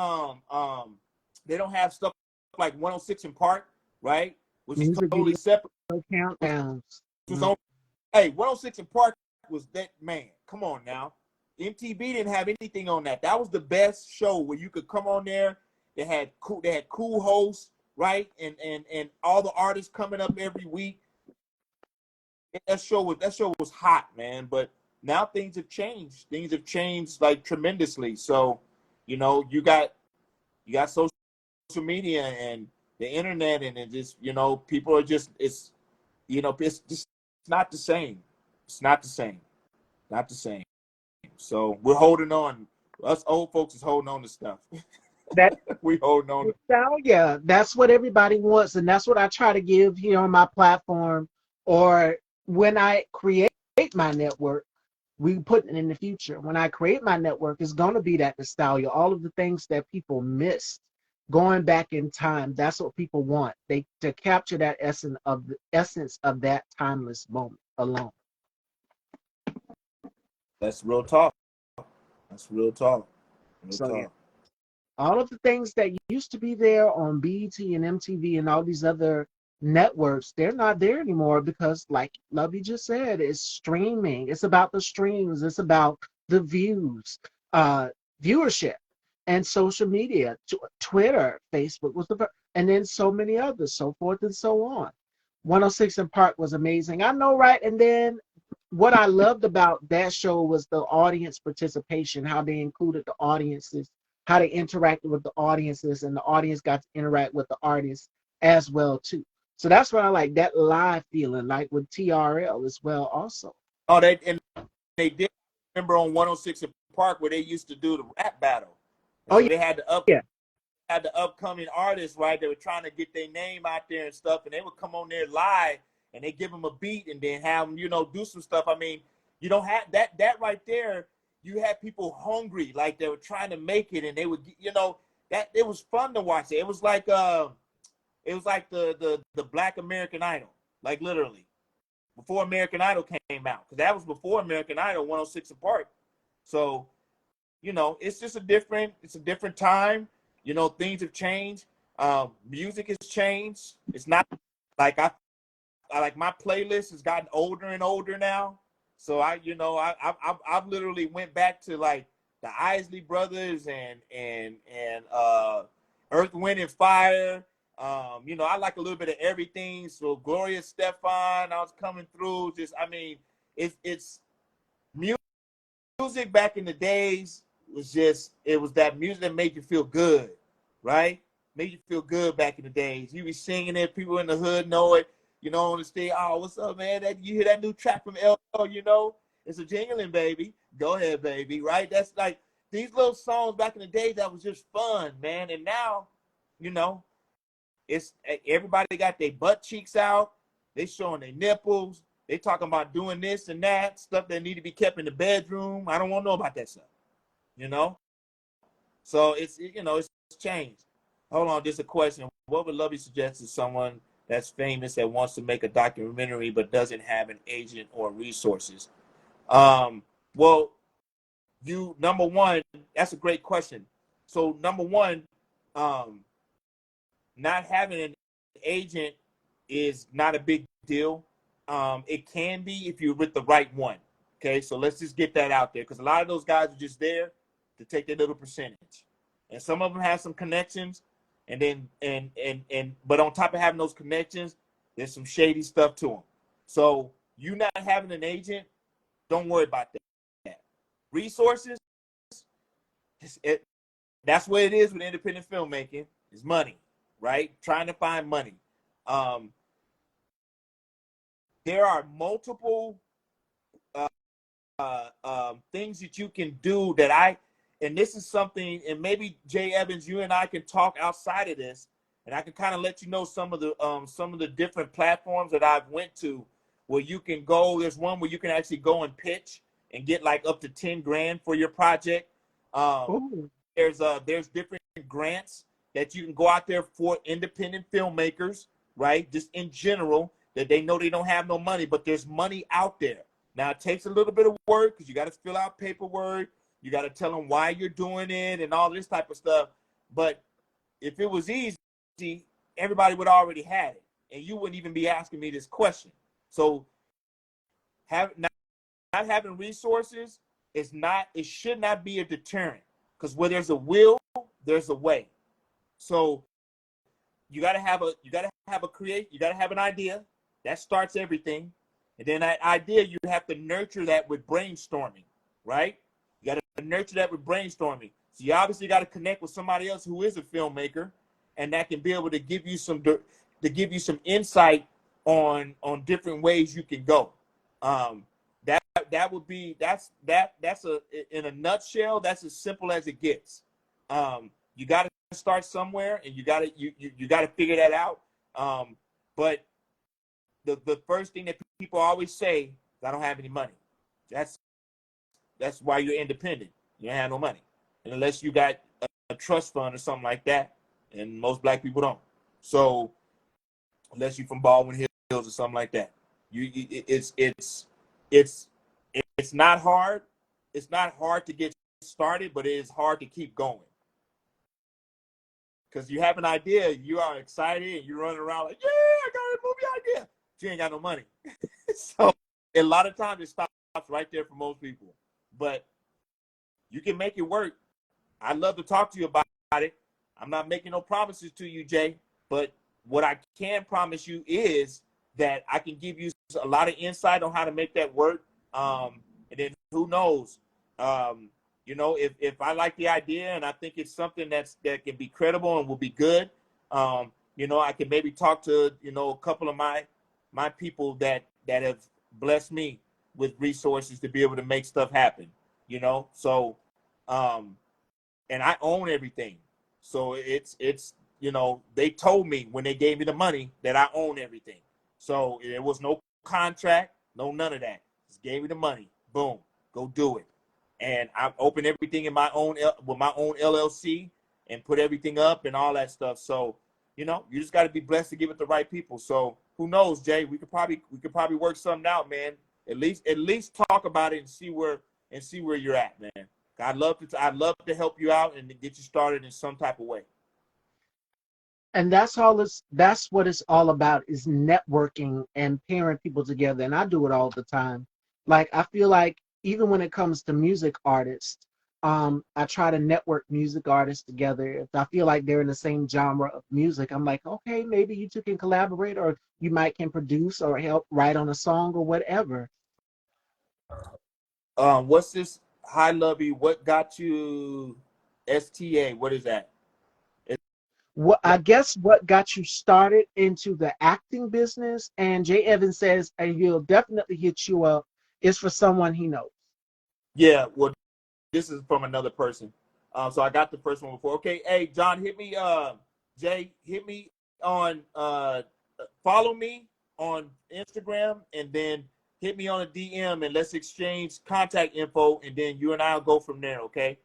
they don't have stuff like 106 in Park, right? Which is Music totally video separate. countdowns. Was on. Hey, 106 in Park was that, man. Come on now. MTV didn't have anything on that. That was the best show where you could come on there. They had cool hosts, right? And all the artists coming up every week. That show was hot, man. But now things have changed. Things have changed like tremendously. So, you know, you got social media and the internet, and it just, you know, people are just, it's just not the same. It's not the same. Not the same. So we're holding on. Us old folks is holding on to stuff. That We holding on. nostalgia. That's what everybody wants, and that's what I try to give here on my platform, or when I create my network. We put it in the future. When I create my network, it's going to be that nostalgia, all of the things that people missed, going back in time. That's what people want. They to capture that essence of that timeless moment alone. That's real talk. That's real talk. Real So yeah, talk. all of the things that used to be there on BET and MTV and all these other networks, they're not there anymore, because, like Lovey just said, it's streaming. It's about the streams. It's about the views, uh, viewership. and social media, Twitter, Facebook was and then so many others, so forth and so on. 106 in Park was amazing. I know, right? And then what I loved about that show was the audience participation, how they included the audiences, how they interacted with the audiences, and the audience got to interact with the artists as well too. So that's what I like, that live feeling, like with TRL as well also. Oh, they did remember on 106 in Park where they used to do the rap battle, and Oh so they yeah. had the upcoming artists, right? They were trying to get their name out there and stuff, and they would come on there live and they give them a beat and then have them, do some stuff. I mean, you don't have that right there. You had people hungry, like they were trying to make it, and they would, that it was fun to watch it. It was like the Black American Idol, like literally before American Idol came out, because that was before American Idol 106 in Park. So it's just it's a different time. Things have changed. Music has changed. It's not like I like my playlist has gotten older and older now. So I've literally went back to like the Isley Brothers and Earth, Wind and Fire. I like a little bit of everything. So Gloria Stefan, I was coming through. It's music back in the days it was that music that made you feel good, right? Made you feel good back in the days. You be singing it, people in the hood know it, on the stage. Oh, what's up, man? You hear that new track from LL, it's a jingling, baby. Go ahead, baby, right? That's like these little songs back in the day that was just fun, man. And now, you know, it's everybody got their butt cheeks out. They showing their nipples. They talking about doing this and that stuff that need to be kept in the bedroom. I don't want to know about that stuff, you know. So it's changed. Hold on, just a question. What would Lovey suggest to someone that's famous that wants to make a documentary but doesn't have an agent or resources? Well, number one, that's a great question. So number one, um, not having an agent is not a big deal. It can be if you're with the right one. Okay, so let's just get that out there, because a lot of those guys are just there to take their little percentage, and some of them have some connections, and then but on top of having those connections, there's some shady stuff to them. So you not having an agent, don't worry about that. Resources, that's what it is with independent filmmaking. Is money, right? Trying to find money. Um, there are multiple things that you can do and this is something, and maybe Jay Evans, you and I can talk outside of this, and I can kind of let you know some of the different platforms that I've went to where you can go. There's one where you can actually go and pitch and get like up to 10 grand for your project. Um, Oh, there's different grants that you can go out there for independent filmmakers, right? Just in general, that they know they don't have no money, but there's money out there. Now it takes a little bit of work because you got to fill out paperwork. You got to tell them why you're doing it and all this type of stuff. But if it was easy, everybody would already have it, and you wouldn't even be asking me this question. So not having resources it should not be a deterrent, because where there's a will, there's a way. So you got to have an idea. That starts everything. And then that idea, you have to nurture that with brainstorming, right? You got to nurture that with brainstorming. So you obviously got to connect with somebody else who is a filmmaker, and that can be able to give you some insight on different ways you can go. That would be that's in a nutshell. That's as simple as it gets. You got to start somewhere, and you got to figure that out. But the first thing that people always say is, I don't have any money. That's why you're independent. You don't have no money, and unless you got a trust fund or something like that, and most black people don't. So unless you're from Baldwin Hills or something like that, it's not hard. It's not hard to get started, but it is hard to keep going. Because you have an idea, you are excited, and you're running around like, yeah, I got a movie idea. But you ain't got no money. So a lot of times it stops right there for most people. But you can make it work. I'd love to talk to you about it. I'm not making no promises to you, Jay, but what I can promise you is that I can give you a lot of insight on how to make that work. And then who knows? Um, if I like the idea and I think it's something that can be credible and will be good, I can maybe talk to a couple of my people that have blessed me with resources to be able to make stuff happen. So um, and I own everything. So they told me when they gave me the money that I own everything. So there was no contract, no none of that. Just gave me the money. Boom, go do it. And I opened everything in my own with my own LLC and put everything up and all that stuff. So you just got to be blessed to give it the right people. So who knows, Jay? We could probably work something out, man. At least talk about it and see where you're at, man. I'd love to help you out and get you started in some type of way. And that's what it's all about, is networking and pairing people together. And I do it all the time. Like, I feel like even when it comes to music artists, I try to network music artists together. If I feel like they're in the same genre of music, I'm like, okay, maybe you two can collaborate, or you might can produce or help write on a song or whatever. What's this? Hi, Lovey. What got you STA? What is that? Is What, I that guess, what got you started into the acting business? And Jay Evans says, and he'll definitely hit you up, is for someone he knows. yeah. Well, this is from another person. So I got the first one before. Okay, hey John, hit me. Jay, hit me on. Follow me on Instagram, and then hit me on a DM, and let's exchange contact info, and then you and I'll go from there. Okay.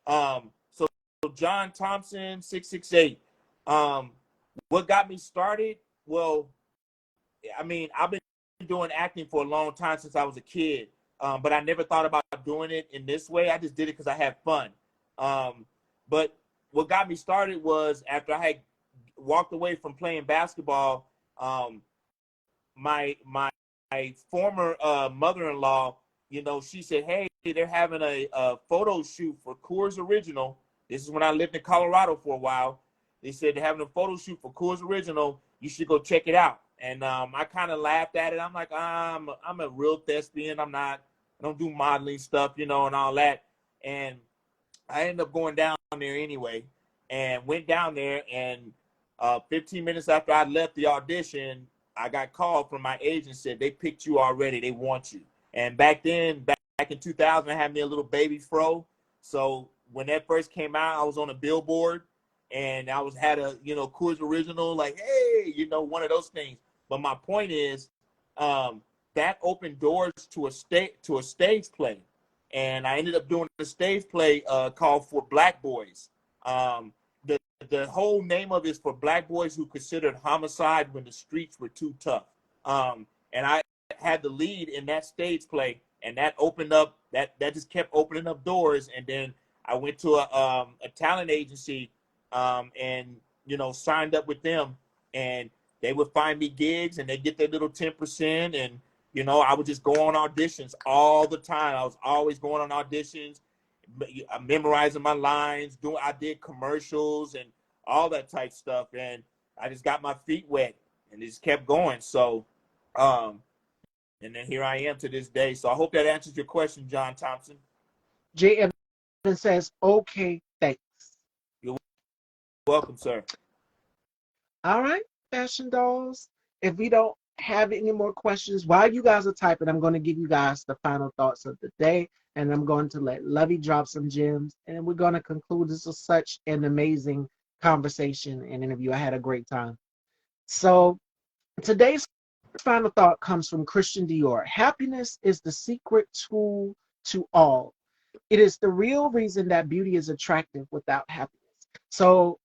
So John Thompson 668. Um, what got me started? Well, I mean, I've been doing acting for a long time since I was a kid, but I never thought about doing it in this way. I just did it because I had fun. Um, but what got me started was after I had walked away from playing basketball. My former mother-in-law, she said, "Hey, they're having a photo shoot for Coors Original." This is when I lived in Colorado for a while. They said they're having a photo shoot for Coors Original. You should go check it out. And I kind of laughed at it. I'm like, I'm a real thespian. I'm not. I don't do modeling stuff, and all that. And I ended up going down there anyway, and went down there. And 15 minutes after I left the audition, I got called from my agent, said they picked you already. They want you. And back then, back in 2000, I had me a little baby fro. So when that first came out, I was on a billboard, and I had a Coors Original, like, hey, one of those things. But my point is, that opened doors to a stage play, and I ended up doing a stage play called For Black Boys. The the whole name of it is For Black Boys Who Considered Homicide When the Streets Were Too Tough. And I had the lead in that stage play, and that opened up that just kept opening up doors. And then I went to a talent agency, and signed up with them, and they would find me gigs, and they get their little 10%. And I would just go on auditions all the time. I was always going on auditions, memorizing my lines. I did commercials and all that type stuff, and I just got my feet wet, and it just kept going. So, um, and then here I am to this day. So I hope that answers your question, John Thompson. Jay Evans says, okay, thanks. You're welcome, sir. All right, fashion dolls. If we don't have any more questions, while you guys are typing, I'm going to give you guys the final thoughts of the day, and I'm going to let Lovey drop some gems, and we're going to conclude. This was such an amazing conversation and interview. I had a great time. So today's final thought comes from Christian Dior. Happiness is the secret tool to all. It is the real reason that beauty is attractive without happiness. So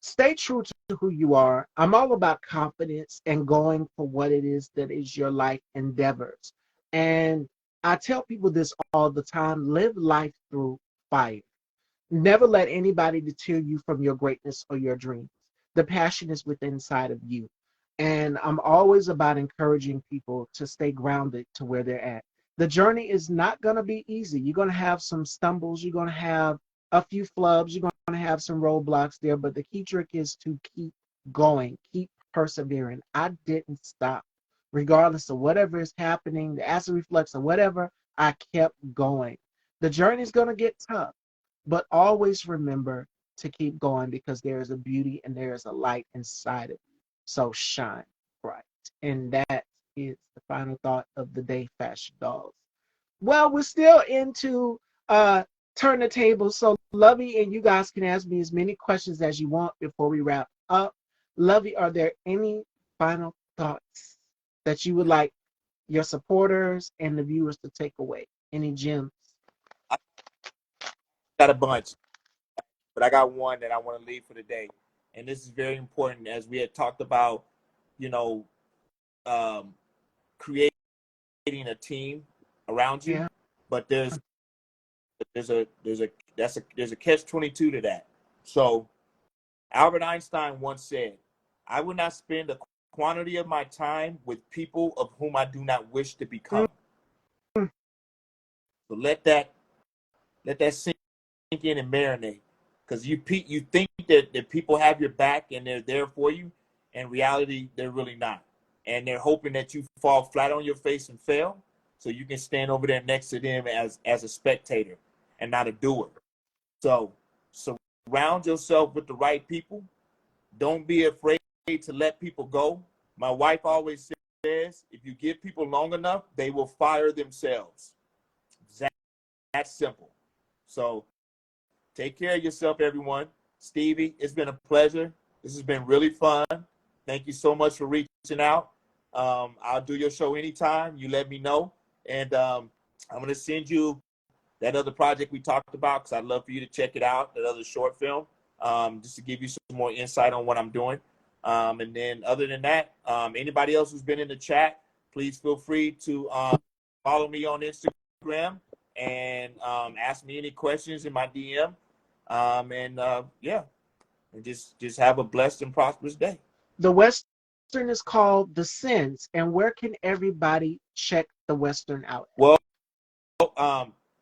stay true to who you are. I'm all about confidence and going for what it is that is your life endeavors. And I tell people this all the time: live life through fire. Never let anybody deter you from your greatness or your dreams. The passion is within inside of you. And I'm always about encouraging people to stay grounded to where they're at. The journey is not going to be easy. You're going to have some stumbles. You're going to have a few flubs. You're going to have some roadblocks there, but the key trick is to keep going, keep persevering. I didn't stop, regardless of whatever is happening, the acid reflux or whatever. I kept going. The journey is going to get tough, but always remember to keep going because there is a beauty and there is a light inside it. So shine bright. And that is the final thought of the day, Fashion Dolls. Well, we're still into turn the table. So Lovey and you guys can ask me as many questions as you want before we wrap up. Lovey, are there any final thoughts that you would like your supporters and the viewers to take away? Any gems? I got a bunch, but I got one that I want to leave for the day. And this is very important as we had talked about, you know, um, creating a team around you. Yeah. But there's a catch-22 to that. So Albert Einstein once said, "I will not spend a quantity of my time with people of whom I do not wish to become." Mm. So let that sink in and marinate, because you think that people have your back and they're there for you. In reality, they're really not, and they're hoping that you fall flat on your face and fail, so you can stand over there next to them as a spectator and not a doer. So surround yourself with the right people. Don't be afraid to let people go. My wife always says, if you give people long enough, they will fire themselves. That's simple. So take care of yourself, everyone. Stevie, it's been a pleasure. This has been really fun. Thank you so much for reaching out. I'll do your show anytime. You let me know. And I'm going to send you that other project we talked about, because I'd love for you to check it out, that other short film, just to give you some more insight on what I'm doing. And then other than that, anybody else who's been in the chat, please feel free to follow me on Instagram and ask me any questions in my DM. Yeah, and just have a blessed and prosperous day. The Western is called The Sins. And where can everybody check the Western out? Well,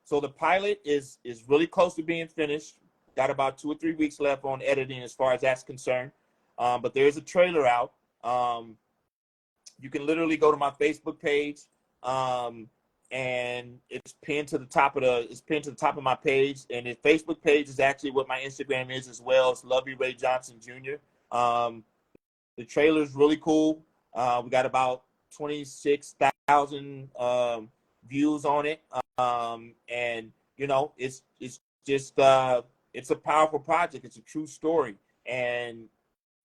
so the pilot is really close to being finished. Got about 2 or 3 weeks left on editing as far as that's concerned. But there is a trailer out. You can literally go to my Facebook page, and it's pinned to the top of my page. And the Facebook page is actually what my Instagram is as well. It's Lovey Ray Johnson Jr. The trailer is really cool. We got about 26,000 views on it. And it's just it's a powerful project. It's a true story. And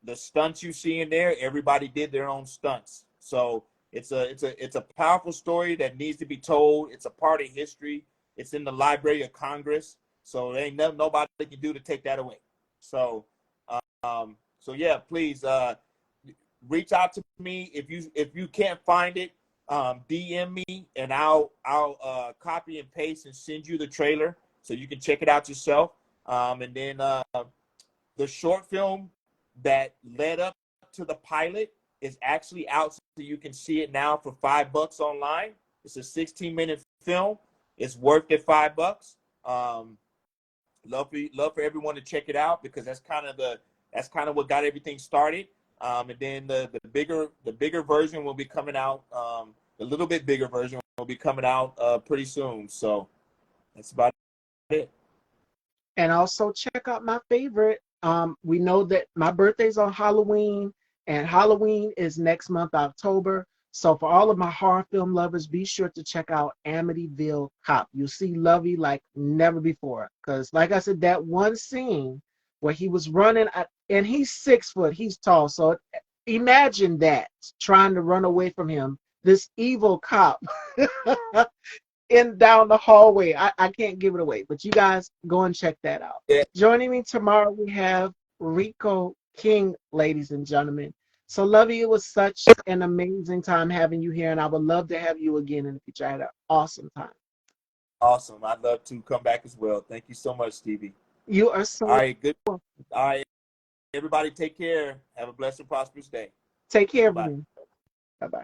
the stunts you see in there, everybody did their own stunts. So it's a powerful story that needs to be told. It's a part of history. It's in the Library of Congress. So there ain't nothing nobody can do to take that away. So yeah, please reach out to me if you can't find it. DM me and I'll copy and paste and send you the trailer so you can check it out yourself. And then the short film that led up to the pilot is actually out, so you can see it now for $5 online. It's a 16-minute film. It's worth it, $5. Love for everyone to check it out, because that's kind of what got everything started. And then the bigger version will be coming out. The little bit bigger version will be coming out pretty soon. So that's about it. And also check out my favorite. We know that my birthday's on Halloween, and Halloween is next month, October. So for all of my horror film lovers, be sure to check out Amityville Cop. You'll see Lovey like never before. Because like I said, that one scene where he was running, and he's 6 foot, he's tall. So imagine that, trying to run away from him, this evil cop in down the hallway. I can't give it away, but you guys go and check that out. Yeah. Joining me tomorrow, we have Rico King, ladies and gentlemen. So, Lovey, it was such an amazing time having you here, and I would love to have you again in the future. I had an awesome time. Awesome. I'd love to come back as well. Thank you so much, Stevie. You are so All right, good. All right, everybody, take care. Have a blessed and prosperous day. Take care, Bye. everyone. Bye-bye.